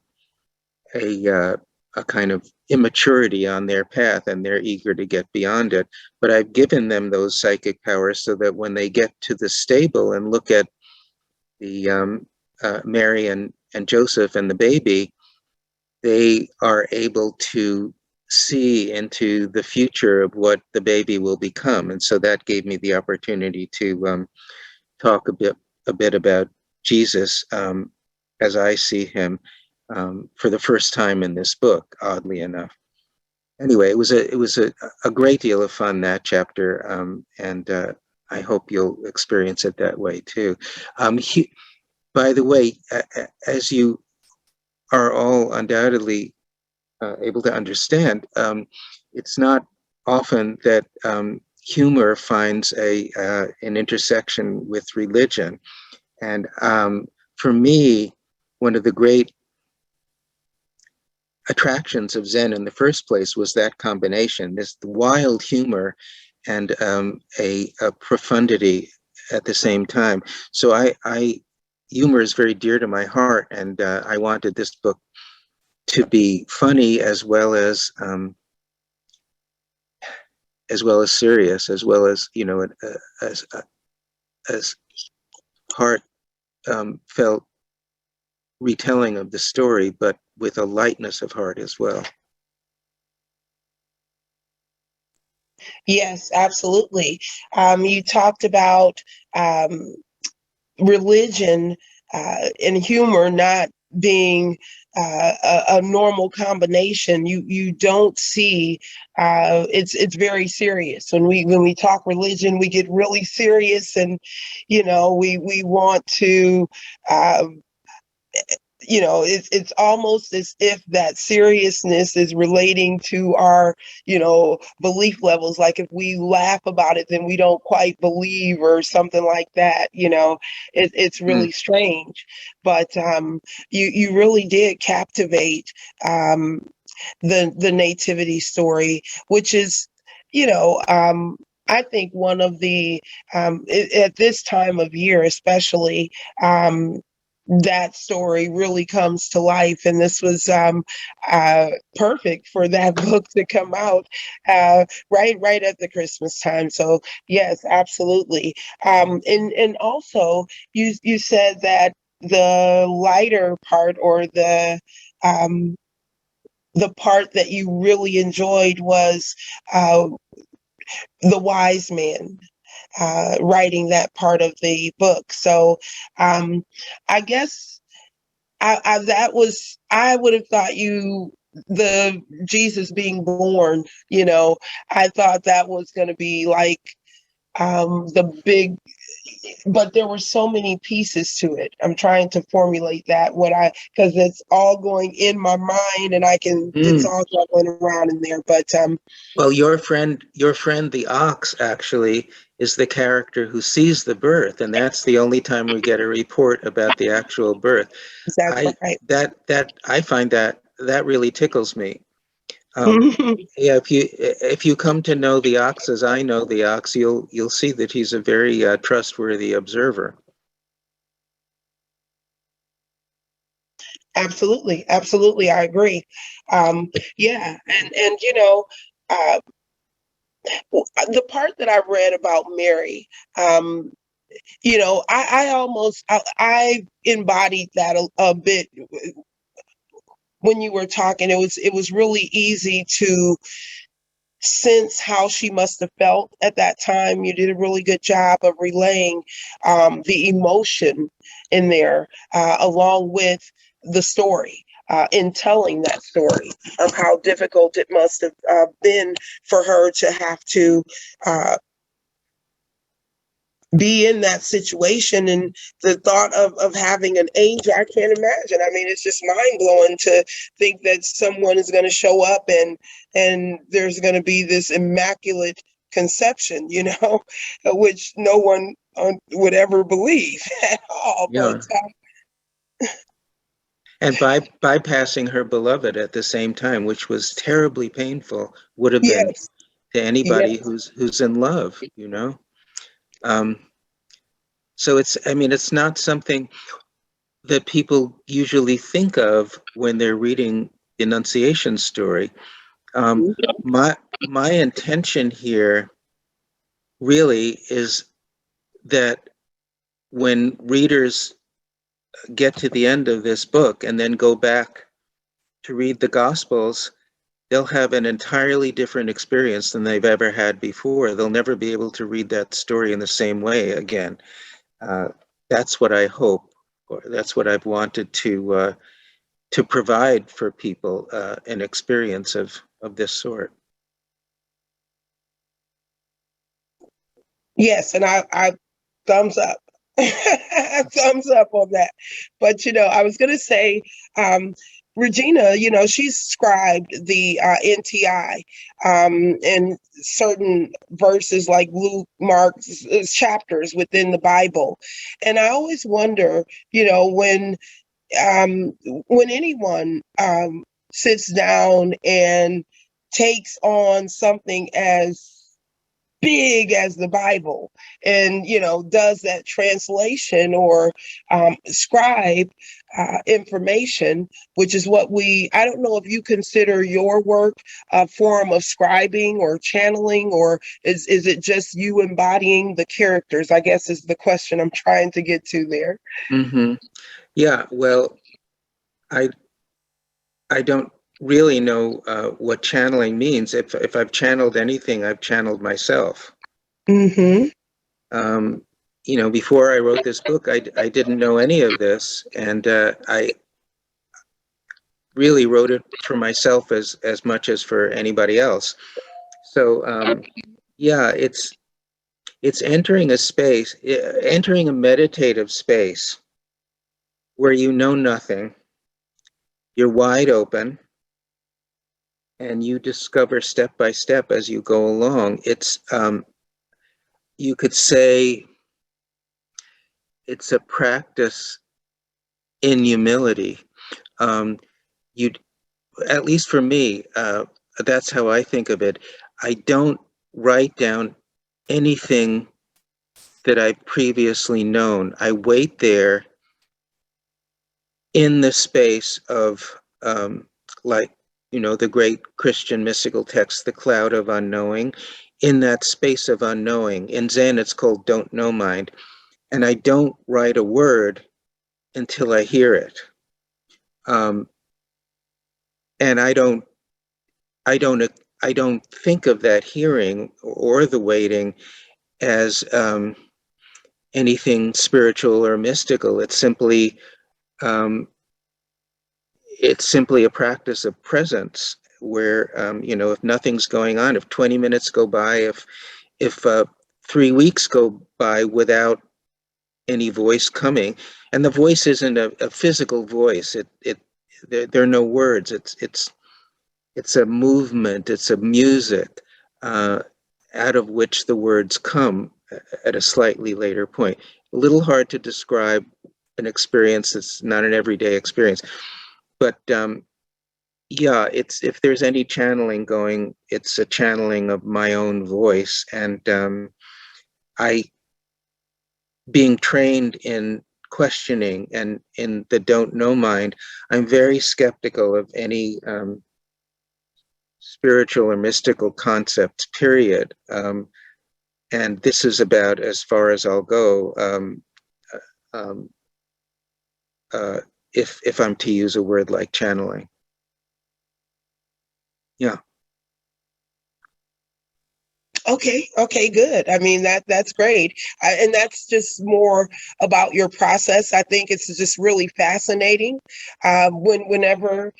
kind of immaturity on their path, and they're eager to get beyond it. But I've given them those psychic powers so that when they get to the stable and look at the Mary and Joseph and the baby, they are able to see into the future of what the baby will become. And so that gave me the opportunity to talk a bit about Jesus as I see him for the first time in this book, oddly enough. Anyway, it was a great deal of fun, that chapter, and I hope you'll experience it that way too. By the way, as you are all undoubtedly able to understand, it's not often that humor finds an intersection with religion. And for me, one of the great attractions of Zen in the first place was that combination, this wild humor and a profundity at the same time. So humor is very dear to my heart, and I wanted this book to be funny as well as serious, as well as, you know, as heartfelt retelling of the story, but with a lightness of heart as well. Yes, absolutely. You talked about religion and humor not being a normal combination. You don't see it's very serious when we talk religion. We get really serious, and we want to. It's almost as if that seriousness is relating to our, belief levels. Like if we laugh about it, then we don't quite believe, or something like that. It's really strange. But you really did captivate the nativity story, which is, I think one of the at this time of year, especially. That story really comes to life, and this was perfect for that book to come out right at the Christmas time. So yes, absolutely. And also you said that the lighter part, or the part that you really enjoyed, was the wise man writing that part of the book. So I guess I would have thought the Jesus being born, I thought that was going to be like the big, but there were so many pieces to it. I'm trying to formulate that because it's all going in my mind, and it's all juggling around in there. But well, your friend the ox actually is the character who sees the birth, and that's the only time we get a report about the actual birth. that's right. I find that really tickles me. Yeah, if you come to know the ox as I know the ox, you'll see that he's a very trustworthy observer. Absolutely, I agree. Yeah, and uh, the part that I read about Mary, I embodied that a bit when you were talking. It was really easy to sense how she must have felt at that time. You did a really good job of relaying the emotion in there, along with the story, in telling that story of how difficult it must have been for her to have to be in that situation. And the thought of having an angel, I can't imagine. I mean, it's just mind blowing to think that someone is going to show up and there's going to be this immaculate conception, which no one would ever believe at all. Yeah. But and bypassing her beloved at the same time, which was terribly painful, would have been yes, to anybody yes, who's in love, So it's not something that people usually think of when they're reading the Annunciation story. My intention here really is that when readers get to the end of this book and then go back to read the Gospels, they'll have an entirely different experience than they've ever had before. They'll never be able to read that story in the same way again. That's what I hope, or that's what I've wanted to provide for people, an experience of this sort. yes, and I thumbs up. Thumbs up on that. But I was going to say, Regina, she's scribed the NTI, and certain verses like Luke, Mark, chapters within the Bible. And I always wonder, when anyone sits down and takes on something as big as the Bible, and does that translation or scribe information, which is what I don't know if you consider your work a form of scribing or channeling, or is it just you embodying the characters, I guess, is the question I'm trying to get to there. Yeah, well, I don't really know what channeling means. If I've channeled anything, I've channeled myself. Mm-hmm. Before I wrote this book, I didn't know any of this, and I really wrote it for myself as much as for anybody else. So yeah, it's entering a space, entering a meditative space where you know nothing, you're wide open, and you discover step by step as you go along. It's you could say it's a practice in humility. You, at least for me, that's how I think of it. I don't write down anything that I've previously known. I wait there in the space of, like, the great Christian mystical text, The Cloud of Unknowing, in that space of unknowing. In Zen, it's called Don't Know Mind. And I don't write a word until I hear it. And I don't think of that hearing or the waiting as anything spiritual or mystical. It's simply a practice of presence where, if nothing's going on, if 20 minutes go by, if 3 weeks go by without any voice coming, and the voice isn't a physical voice, there are no words. It's a movement. It's a music out of which the words come at a slightly later point. A little hard to describe an experience that's not an everyday experience, but yeah, if there's any channeling going, it's a channeling of my own voice. And I, being trained in questioning and in the don't know mind, I'm very skeptical of any spiritual or mystical concepts, period. And this is about as far as I'll go, um, if I'm to use a word like channeling. Yeah. Okay, good. I mean, that's great. And that's just more about your process. I think it's just really fascinating whenever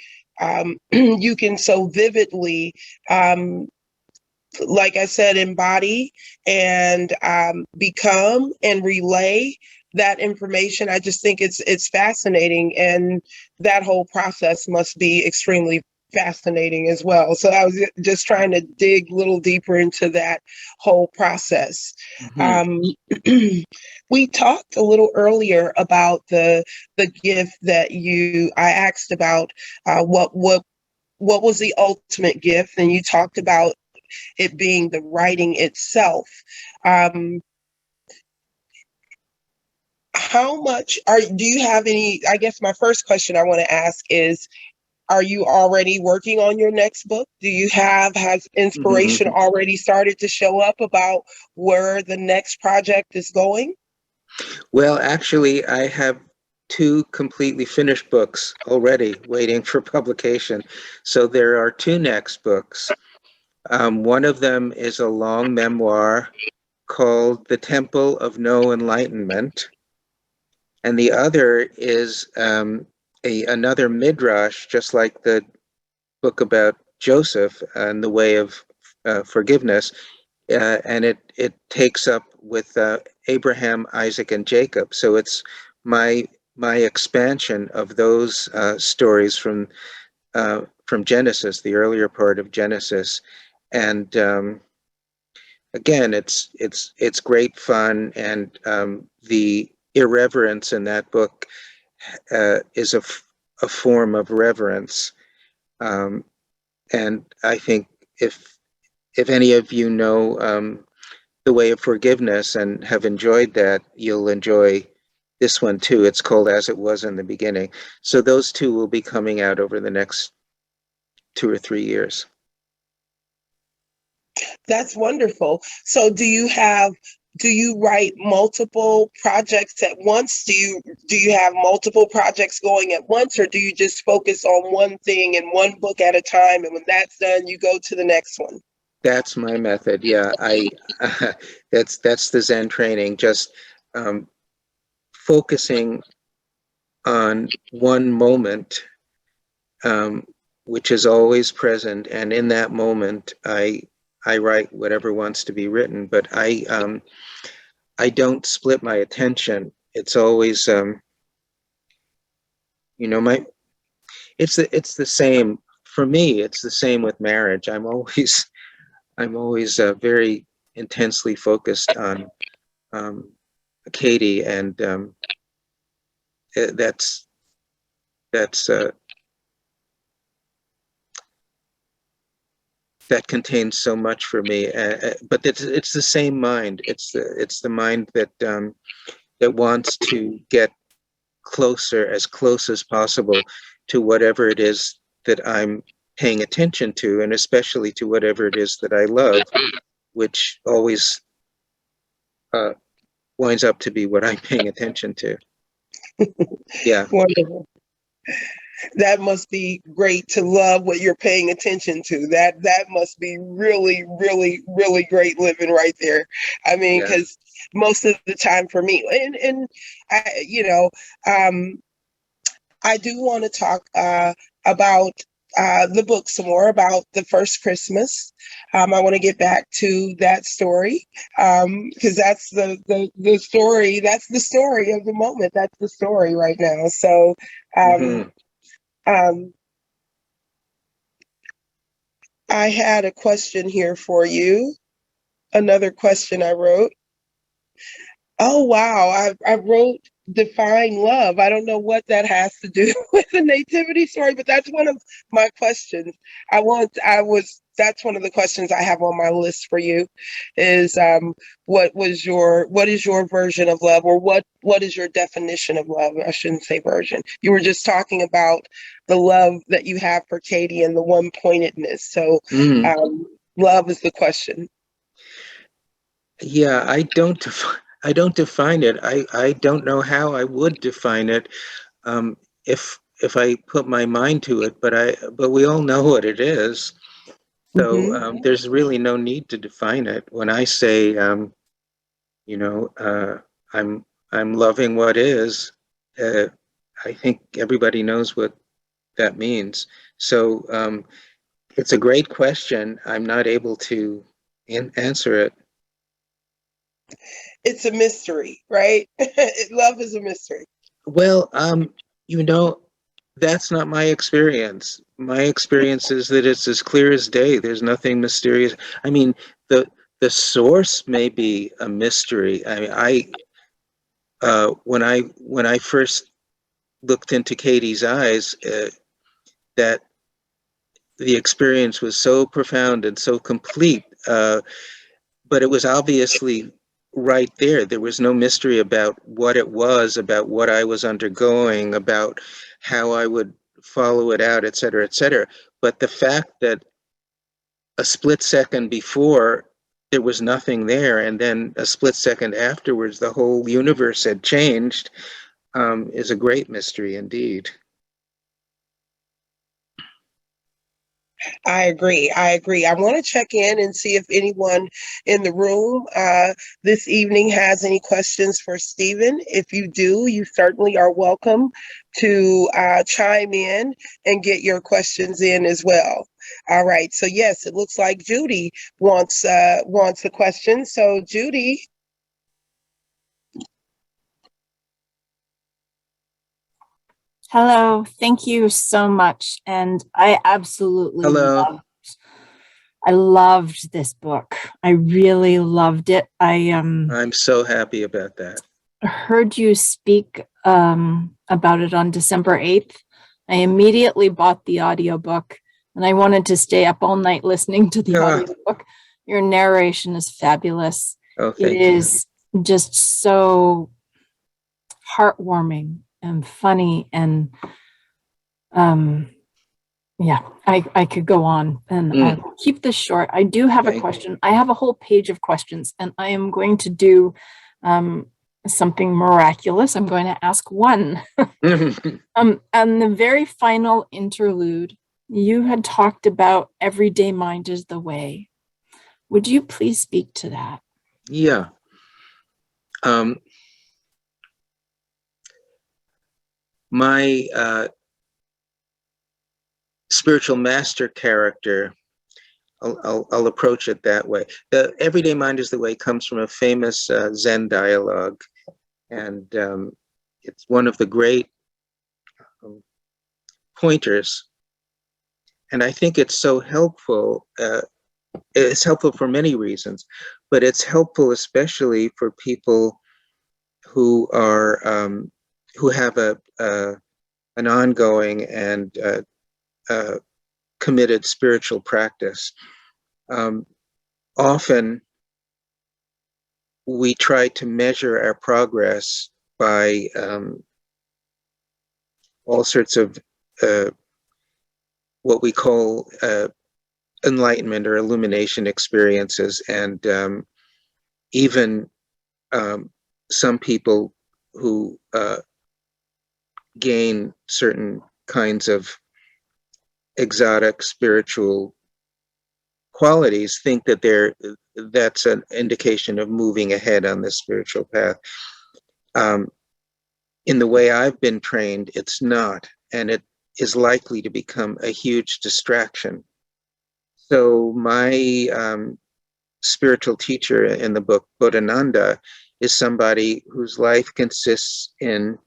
you can so vividly, like I said, embody and become and relay that information. I just think it's fascinating, and that whole process must be extremely fascinating as well. So I was just trying to dig a little deeper into that whole process. Mm-hmm. We talked a little earlier about the gift that I asked about what was the ultimate gift, and you talked about it being the writing itself. How much do you have any, I guess my first question I want to ask is, are you already working on your next book? Has inspiration Mm-hmm. already started to show up about where the next project is going? Well, actually, I have 2 completely finished books already waiting for publication. So there are 2 next books. One of them is a long memoir called The Temple of No Enlightenment. And the other is another midrash, just like the book about Joseph and the way of forgiveness. And it takes up with Abraham, Isaac, and Jacob. So it's my expansion of those stories from Genesis, the earlier part of Genesis, and again, it's great fun, and the irreverence in that book is a form of reverence, and I think if any of you know The Way of Forgiveness and have enjoyed that, you'll enjoy this one too. It's called As It Was in the Beginning. So those 2 will be coming out over the next 2 or 3 years. That's wonderful. So do you have do you write multiple projects at once? Do you have multiple projects going at once, or do you just focus on one thing and one book at a time, and when that's done, you go to the next one? That's my method. Yeah, that's the Zen training. Just focusing on one moment, which is always present, and in that moment, I write whatever wants to be written. But I don't split my attention. It's always it's the same for me. It's the same with marriage. I'm always very intensely focused on Katie, and that's that contains so much for me. But it's the same mind. It's the mind that wants to get as close as possible to whatever it is that I'm paying attention to, and especially to whatever it is that I love, which always winds up to be what I'm paying attention to. Yeah. Wonderful. That must be great to love what you're paying attention to. That must be really, really, really great living right there. I mean, because most of the time for me, and I do want to talk about the book some more, about the first Christmas. I want to get back to that story because that's the story. That's the story of the moment. That's the story right now. So. I had a question here for you. Another question I wrote. Oh, wow. I wrote define love. I don't know what that has to do with the nativity story, but that's one of my questions. That's one of the questions I have on my list for you is what is your version of love, or what is your definition of love? I shouldn't say version. You were just talking about the love that you have for Katie and the one-pointedness. So love is the question. Yeah, I don't define it. I don't know how I would define it if I put my mind to it, but we all know what it is. So there's really no need to define it. When I say I'm loving what is, I think everybody knows what that means. So it's a great question. I'm not able to answer it. It's a mystery, right? Love is a mystery. Well, that's not my experience. My experience is that it's as clear as day. There's nothing mysterious. I mean, the source may be a mystery. I mean, when I first looked into Katie's eyes, that the experience was so profound and so complete, but it was obviously right there. There was no mystery about what it was, about what I was undergoing, about how I would follow it out, et cetera, but the fact that a split second before there was nothing there, and then a split second afterwards the whole universe had changed, is a great mystery indeed. I agree. I want to check in and see if anyone in the room this evening has any questions for Stephen. If you do, you certainly are welcome to chime in and get your questions in as well. All right. So yes, it looks like Judy wants a question. So Judy. Hello, thank you so much. And I absolutely loved this book. I really loved it. I'm so happy about that. Heard you speak about it on December 8th. I immediately bought the audiobook, and I wanted to stay up all night listening to the audiobook. Your narration is fabulous. Oh, thank you. It is just so heartwarming and funny, and Yeah, I could go on, and I'll keep this short. I do have a question. I have a whole page of questions, and I am going to do something miraculous. I'm going to ask one. And the very final interlude, you had talked about everyday mind is the way. Would you please speak to that? Yeah. My spiritual master character, I'll approach it that way. The everyday mind is the way comes from a famous Zen dialogue, and it's one of the great pointers. And I think it's so helpful. It's helpful for many reasons, but it's helpful especially for people who are who have an ongoing and committed spiritual practice. Often we try to measure our progress by all sorts of what we call enlightenment or illumination experiences, and even some people who gain certain kinds of exotic spiritual qualities think that that's an indication of moving ahead on this spiritual path. In the way I've been trained, it's not, and it is likely to become a huge distraction. So my spiritual teacher in the book, Bodhananda, is somebody whose life consists in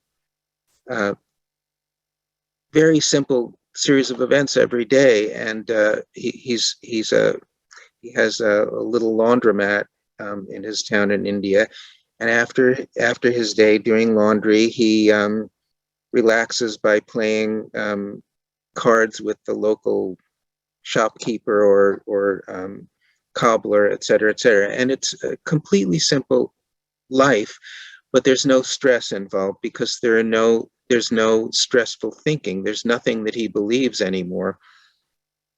very simple series of events every day, and he has a little laundromat in his town in India, and after his day doing laundry, he relaxes by playing cards with the local shopkeeper or cobbler, etc., etc. And it's a completely simple life, but there's no stress involved because there's no stressful thinking. There's nothing that he believes anymore.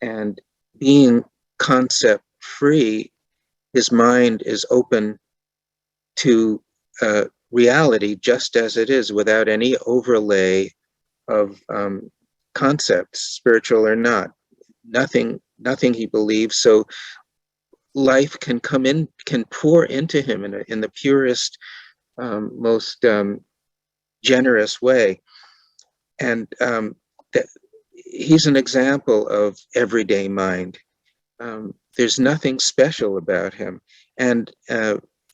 And being concept free, his mind is open to reality just as it is, without any overlay of concepts, spiritual or not. Nothing he believes. So life can pour into him in the purest, most generous way. And he's an example of everyday mind. There's nothing special about him. And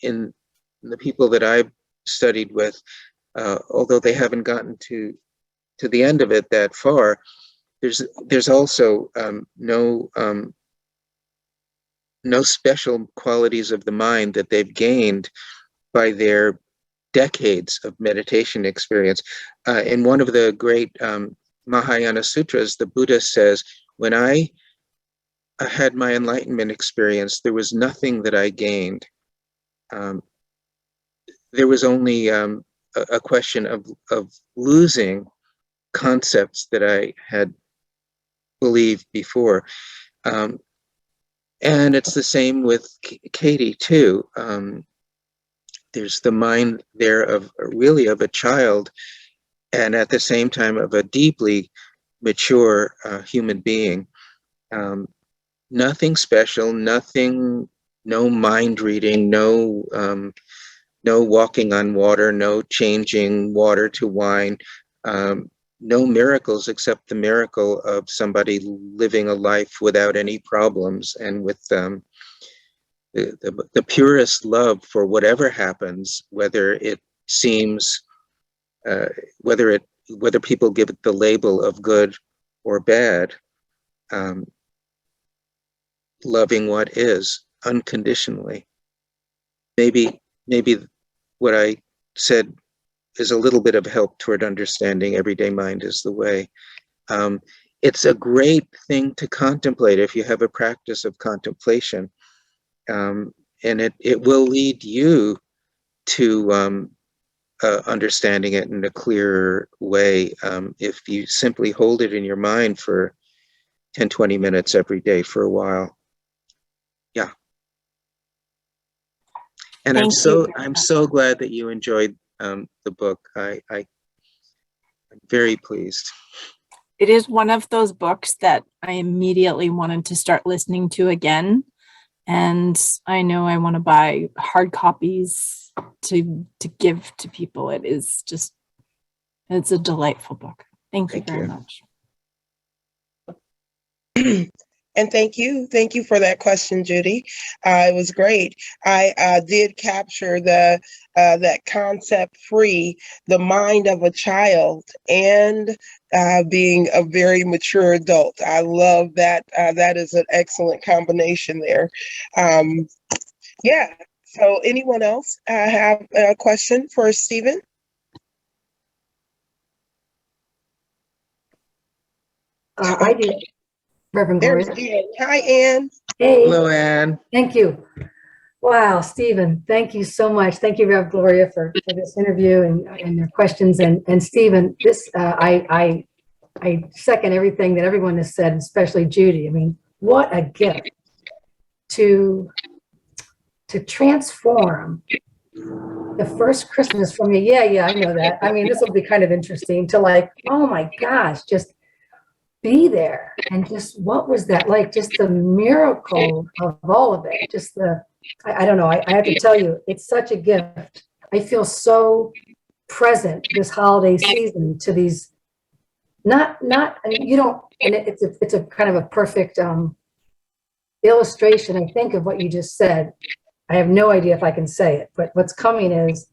in the people that I've studied with, although they haven't gotten to the end of it that far, there's also no special qualities of the mind that they've gained by their decades of meditation experience. In one of the great Mahayana sutras, the Buddha says, when I had my enlightenment experience, there was nothing that I gained. There was only a question of losing concepts that I had believed before. And it's the same with Katie too. There's the mind there of really of a child, and at the same time of a deeply mature human being. Nothing special, no mind reading, no walking on water, no changing water to wine, no miracles except the miracle of somebody living a life without any problems and with the purest love for whatever happens, whether it seems, whether people give it the label of good or bad, loving what is unconditionally. Maybe what I said is a little bit of help toward understanding everyday mind is the way. It's a great thing to contemplate if you have a practice of contemplation. And it will lead you to understanding it in a clearer way if you simply hold it in your mind for 10, 20 minutes every day for a while. Yeah. And Thank you very I'm much. so glad that you enjoyed the book. I'm very pleased. It is one of those books that I immediately wanted to start listening to again. And I know I want to buy hard copies to give to people. It is just, it's a delightful book. Thank you very much. And thank you for that question, Judy. It was great. I did capture that concept free, the mind of a child, and being a very mature adult. I love that. That is an excellent combination there. Yeah. So, anyone else have a question for Stephen? I do. Reverend There's Gloria. Ann. Hi, Ann. Hey, Hello, Anne. thank you. Wow, Stephen, thank you so much. Thank you, Rev Gloria, for this interview and your questions. And Stephen, this I second everything that everyone has said, especially Judy. I mean, what a gift to transform the first Christmas from me. Yeah, I know that. I mean, this will be kind of interesting to like, oh my gosh, just be there. And just what was that like? Just the miracle of all of it. Just I don't know. I have to tell you, it's such a gift. I feel so present this holiday season to these, not, you don't, and it's a kind of a perfect illustration, I think, of what you just said. I have no idea if I can say it, but what's coming is,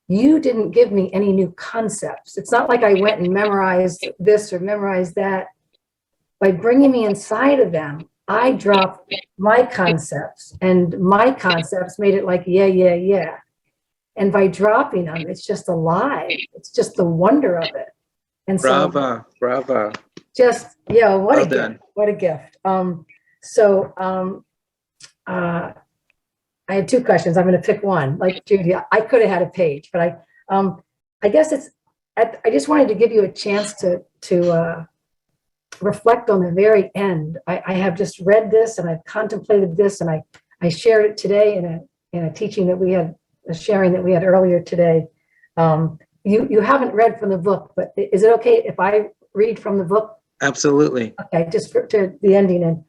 you didn't give me any new concepts. It's not like I went and memorized this or memorized that. By bringing me inside of them, I dropped my concepts, and my concepts made it like, yeah. And by dropping them, it's just alive. It's just the wonder of it. And so, Brava. just, yeah, what Well a done. gift, what a gift. I had two questions. I'm going to pick one. Like Judy, I could have had a page, but I guess I just wanted to give you a chance to reflect on the very end. I have just read this and I've contemplated this, and I shared it today in a teaching that we had, a sharing that we had earlier today. You haven't read from the book, but is it okay if I read from the book? Absolutely. Okay, just to the ending.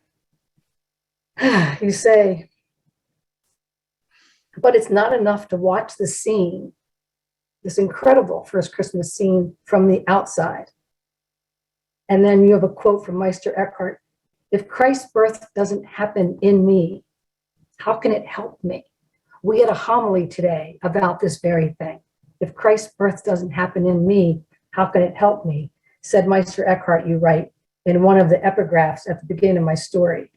And you say, but it's not enough to watch the scene, this incredible first Christmas scene from the outside. And then you have a quote from Meister Eckhart: if Christ's birth doesn't happen in me, how can it help me? We had a homily today about this very thing. If Christ's birth doesn't happen in me, how can it help me? Said Meister Eckhart, you write in one of the epigraphs at the beginning of my story.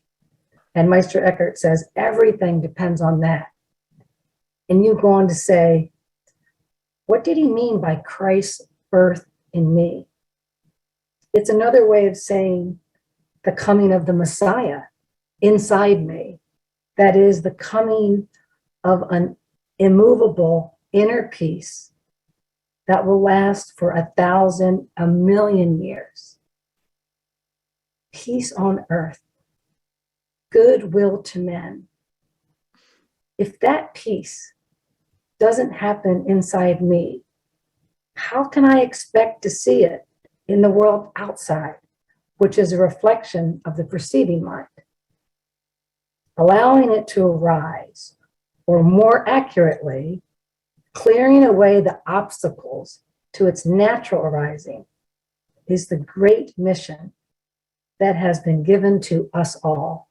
And Meister Eckhart says, everything depends on that. And you go on to say, what did he mean by Christ's birth in me? It's another way of saying the coming of the Messiah inside me. That is the coming of an immovable inner peace that will last for 1,000, 1,000,000 years. Peace on earth, goodwill to men. If that peace doesn't happen inside me, how can I expect to see it in the world outside, which is a reflection of the perceiving mind? Allowing it to arise, or more accurately, clearing away the obstacles to its natural arising, is the great mission that has been given to us all.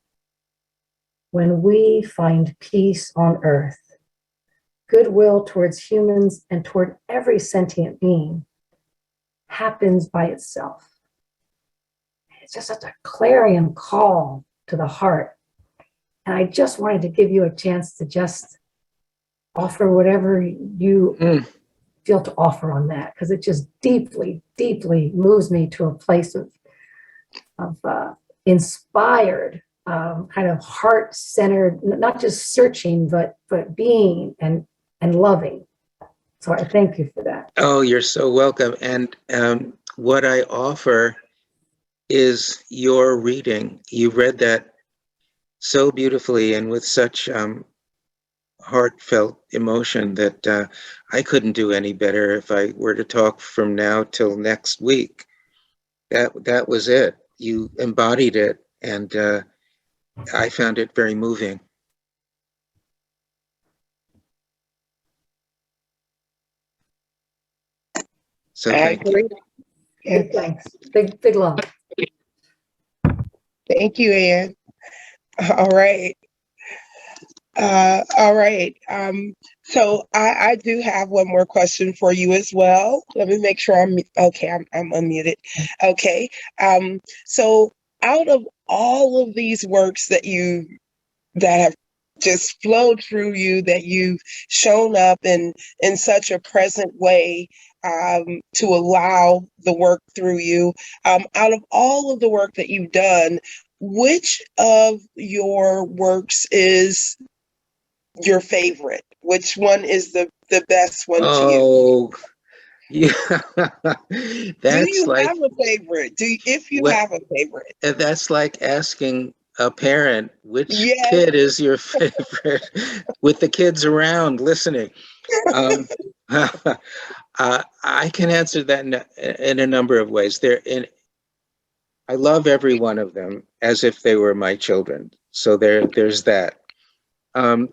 When we find peace on earth, goodwill towards humans and toward every sentient being happens by itself. It's just such a clarion call to the heart. And I just wanted to give you a chance to just offer whatever you feel to offer on that, because it just deeply, deeply moves me to a place of inspired, kind of heart-centered, not just searching, but being and loving. So I thank you for that. Oh, you're so welcome. And what I offer is your reading. You read that so beautifully and with such heartfelt emotion that I couldn't do any better if I were to talk from now till next week. That was it. You embodied it, and I found it very moving. So I thank agree. you. Big thanks. Big love. Thank you, Ann. All right. All right. So I do have one more question for you as well. Let me make sure I'm okay. I'm unmuted. Okay. So out of all of these works that have just flowed through you, that you've shown up in such a present way, to allow the work through you, out of all of the work that you've done, which of your works is your favorite? Which one is the best one to you? Oh, yeah. Do you have a favorite? If you have a favorite? That's like asking a parent which Yes. kid is your favorite with the kids around listening. I can answer that in a number of ways. I love every one of them as if they were my children. So there's that. I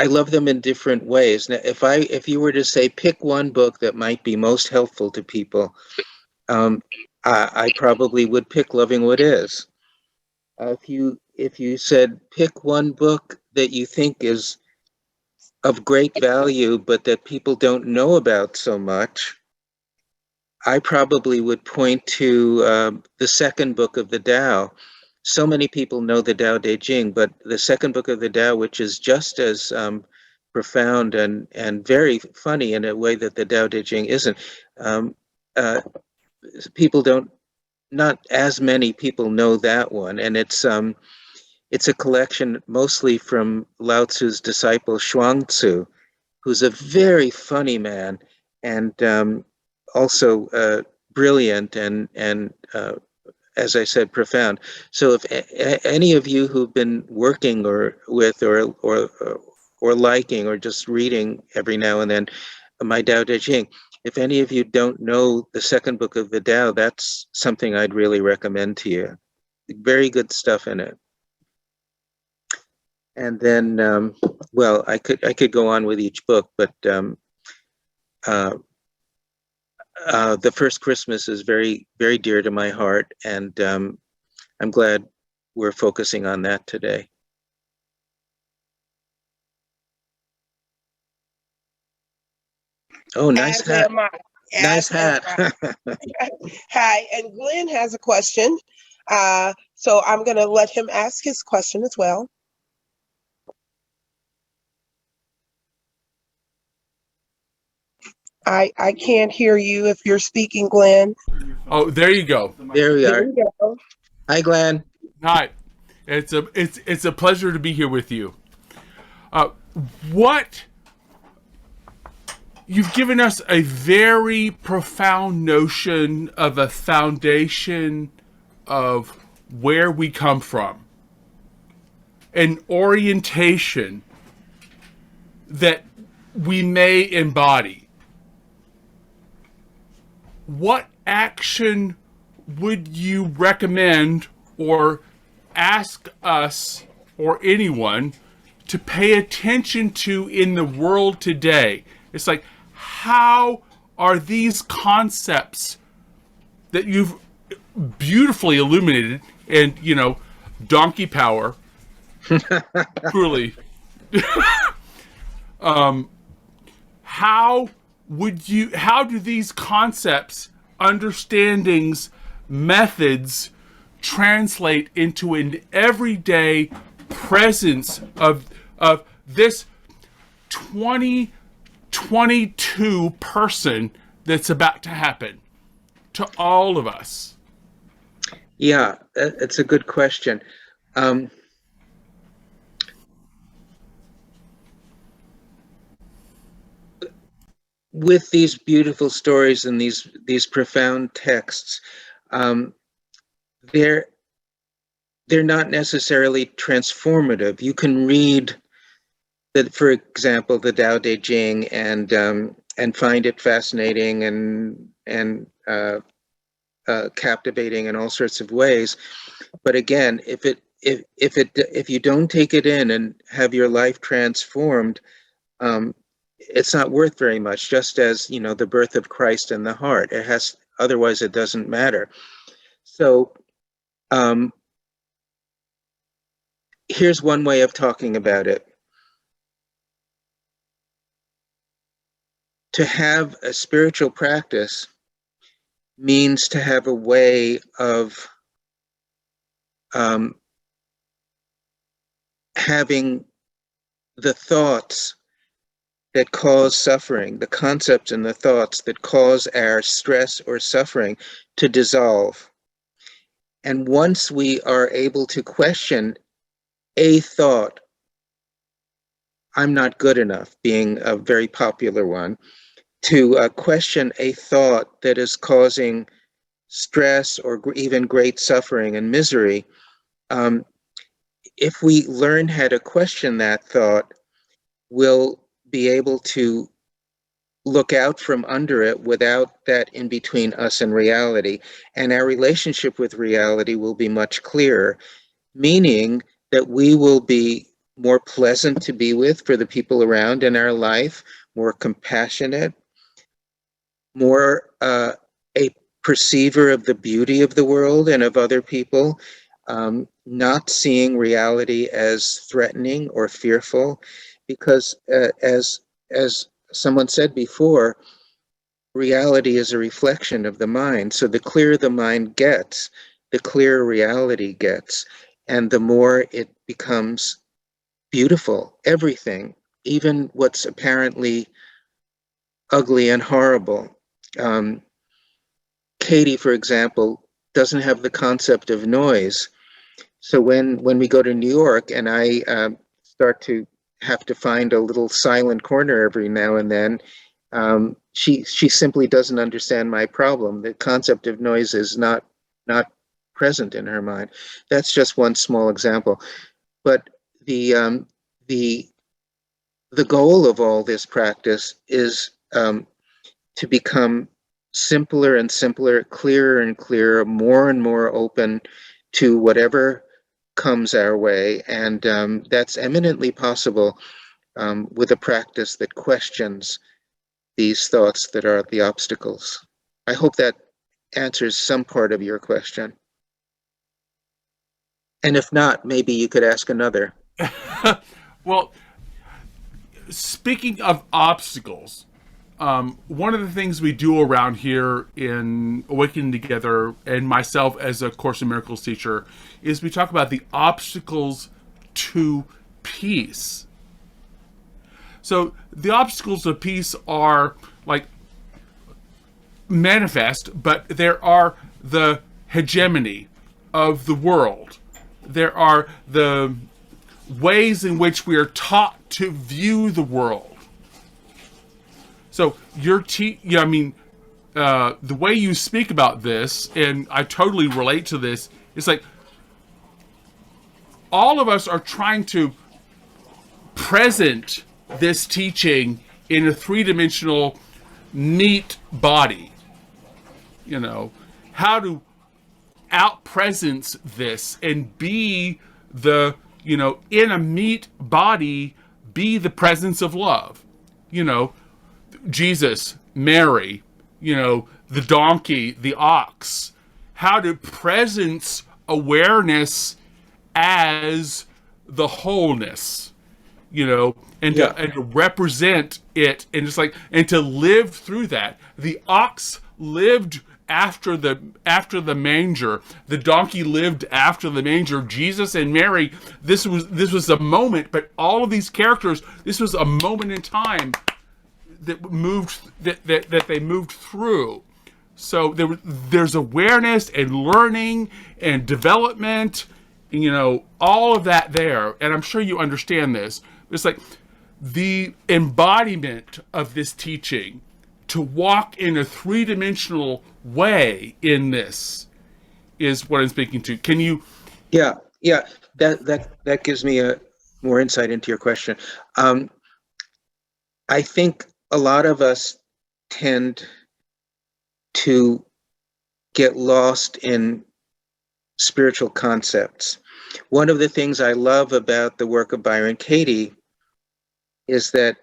love them in different ways. Now, if you were to say pick one book that might be most helpful to people, I probably would pick Loving What Is. If you said pick one book that you think is of great value but that people don't know about so much, I probably would point to the second book of the Tao. So many people know the Tao Te Ching, but the second book of the Tao, which is just as profound and very funny in a way that the Tao Te Ching isn't, people don't, not as many people know that one, and it's a collection mostly from Lao Tzu's disciple Shuangzi, who's a very funny man and also brilliant and as I said, profound. So if any of you who've been working or liking or just reading every now and then my Tao Te Ching, if any of you don't know the second book of the Tao, that's something I'd really recommend to you. Very good stuff in it. And then, well, I could go on with each book, but The First Christmas is very, very dear to my heart, and I'm glad we're focusing on that today. Oh, nice hat. Nice hat. Hi, and Glenn has a question. So I'm going to let him ask his question as well. I can't hear you if you're speaking, Glenn. Oh, there you go. There we There are. we go. Hi, Glenn. Hi. It's a pleasure to be here with you. What you've given us a very profound notion of a foundation of where we come from, an orientation that we may embody. What action would you recommend or ask us or anyone to pay attention to in the world today? It's like, how are these concepts that you've beautifully illuminated and, donkey power, truly, how do these concepts, understandings, methods translate into an everyday presence of this 2022 person that's about to happen to all of us? Yeah, it's a good question. With these beautiful stories and these profound texts, they're not necessarily transformative. You can read that, for example, the Tao Te Ching and find it fascinating and captivating in all sorts of ways. But again, if you don't take it in and have your life transformed, it's not worth very much. Just as, you know, the birth of Christ in the heart, otherwise it doesn't matter. So here's one way of talking about it. To have a spiritual practice means to have a way of having the thoughts that cause suffering, the concepts and the thoughts that cause our stress or suffering to dissolve. And once we are able to question a thought, I'm not good enough, being a very popular one, to question a thought that is causing stress or even great suffering and misery, if we learn how to question that thought, we'll be able to look out from under it without that in between us and reality. And our relationship with reality will be much clearer, meaning that we will be more pleasant to be with for the people around in our life, more compassionate, more a perceiver of the beauty of the world and of other people, not seeing reality as threatening or fearful, because as someone said before, reality is a reflection of the mind. So the clearer the mind gets, the clearer reality gets, and the more it becomes beautiful, everything, even what's apparently ugly and horrible. Katie, for example, doesn't have the concept of noise. So when we go to New York and I start to have to find a little silent corner every now and then, she simply doesn't understand my problem. The concept of noise is not present in her mind. That's just one small example. But the goal of all this practice is to become simpler and simpler, clearer and clearer, more and more open to whatever comes our way. And that's eminently possible with a practice that questions these thoughts that are the obstacles. I hope that answers some part of your question. And if not, maybe you could ask another. Well, speaking of obstacles, one of the things we do around here in Awakening Together, and myself as a Course in Miracles teacher, is we talk about the obstacles to peace. So the obstacles of peace are like manifest, but there are the hegemony of the world. There are the ways in which we are taught to view the world. So the way you speak about this, and I totally relate to this, it's like all of us are trying to present this teaching in a three-dimensional, neat body. You know, how to out-presence this and be the, in a neat body, be the presence of love. Jesus, Mary, the donkey, the ox, how to presence awareness as the wholeness, and to represent it, and just and to live through that. The ox lived after the manger. The donkey lived after the manger. Jesus and Mary, this was a moment, but all of these characters, this was a moment in time that they moved through. So there's awareness and learning and development, all of that there. And I'm sure you understand this. It's like the embodiment of this teaching, to walk in a three-dimensional way in this, is what I'm speaking to. Can you? Yeah. That gives me a more insight into your question. I think a lot of us tend to get lost in spiritual concepts. One of the things I love about the work of Byron Katie is that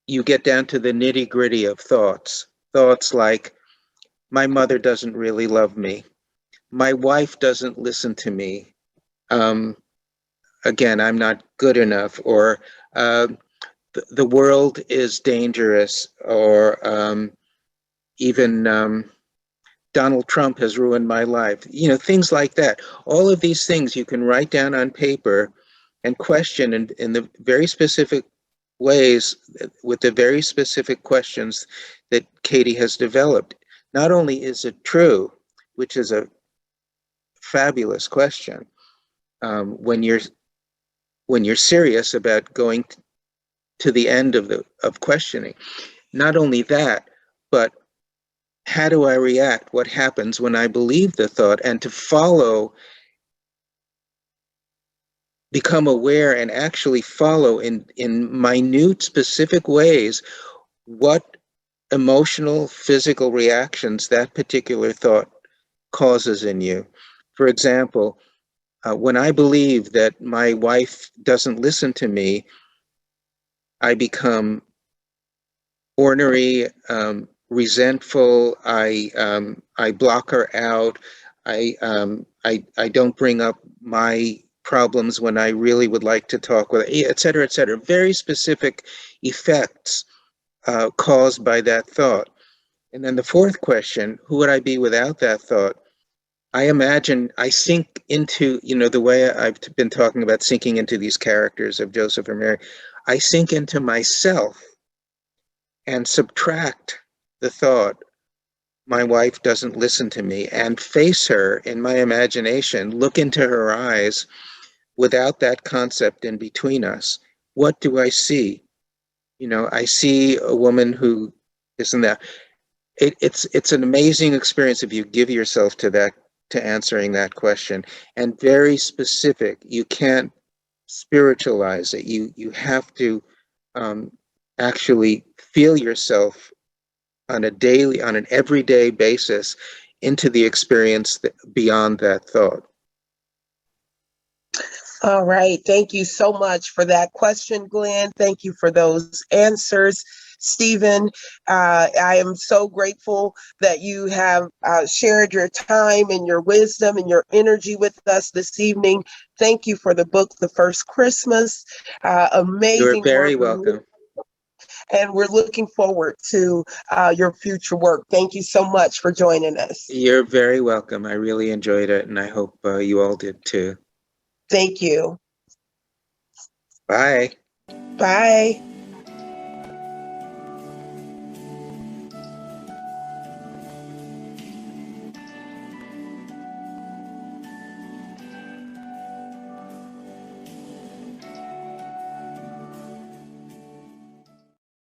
you get down to the nitty-gritty of thoughts. Thoughts like, my mother doesn't really love me. My wife doesn't listen to me. Again, I'm not good enough, or the world is dangerous, or even Donald Trump has ruined my life. You know, things like that. All of these things you can write down on paper and question in the very specific ways, with the very specific questions that Katie has developed. Not only is it true, which is a fabulous question, when you're serious about going to the end of questioning. Not only that, but how do I react? What happens when I believe the thought? And to follow, become aware, and actually follow in minute, specific ways what emotional, physical reactions that particular thought causes in you. For example, when I believe that my wife doesn't listen to me, I become ornery, resentful. I block her out. I don't bring up my problems when I really would like to talk with her, et cetera, et cetera. Very specific effects caused by that thought. And then the fourth question, who would I be without that thought? I imagine I sink into, the way I've been talking about sinking into these characters of Joseph and Mary. I sink into myself and subtract the thought, my wife doesn't listen to me, and face her in my imagination, look into her eyes without that concept in between us. What do I see? I see a woman who isn't that. It's an amazing experience if you give yourself to answering that question, and very specific. You can't spiritualize it. You have to actually feel yourself on an everyday basis into the experience beyond that thought. All right. Thank you so much for that question, Glenn. Thank you for those answers, Stephen. I am so grateful that you have shared your time and your wisdom and your energy with us this evening. Thank you for the book, The First Christmas. Amazing. You're very welcome. And we're looking forward to your future work. Thank you so much for joining us. You're very welcome. I really enjoyed it, and I hope you all did too. Thank you. Bye. Bye.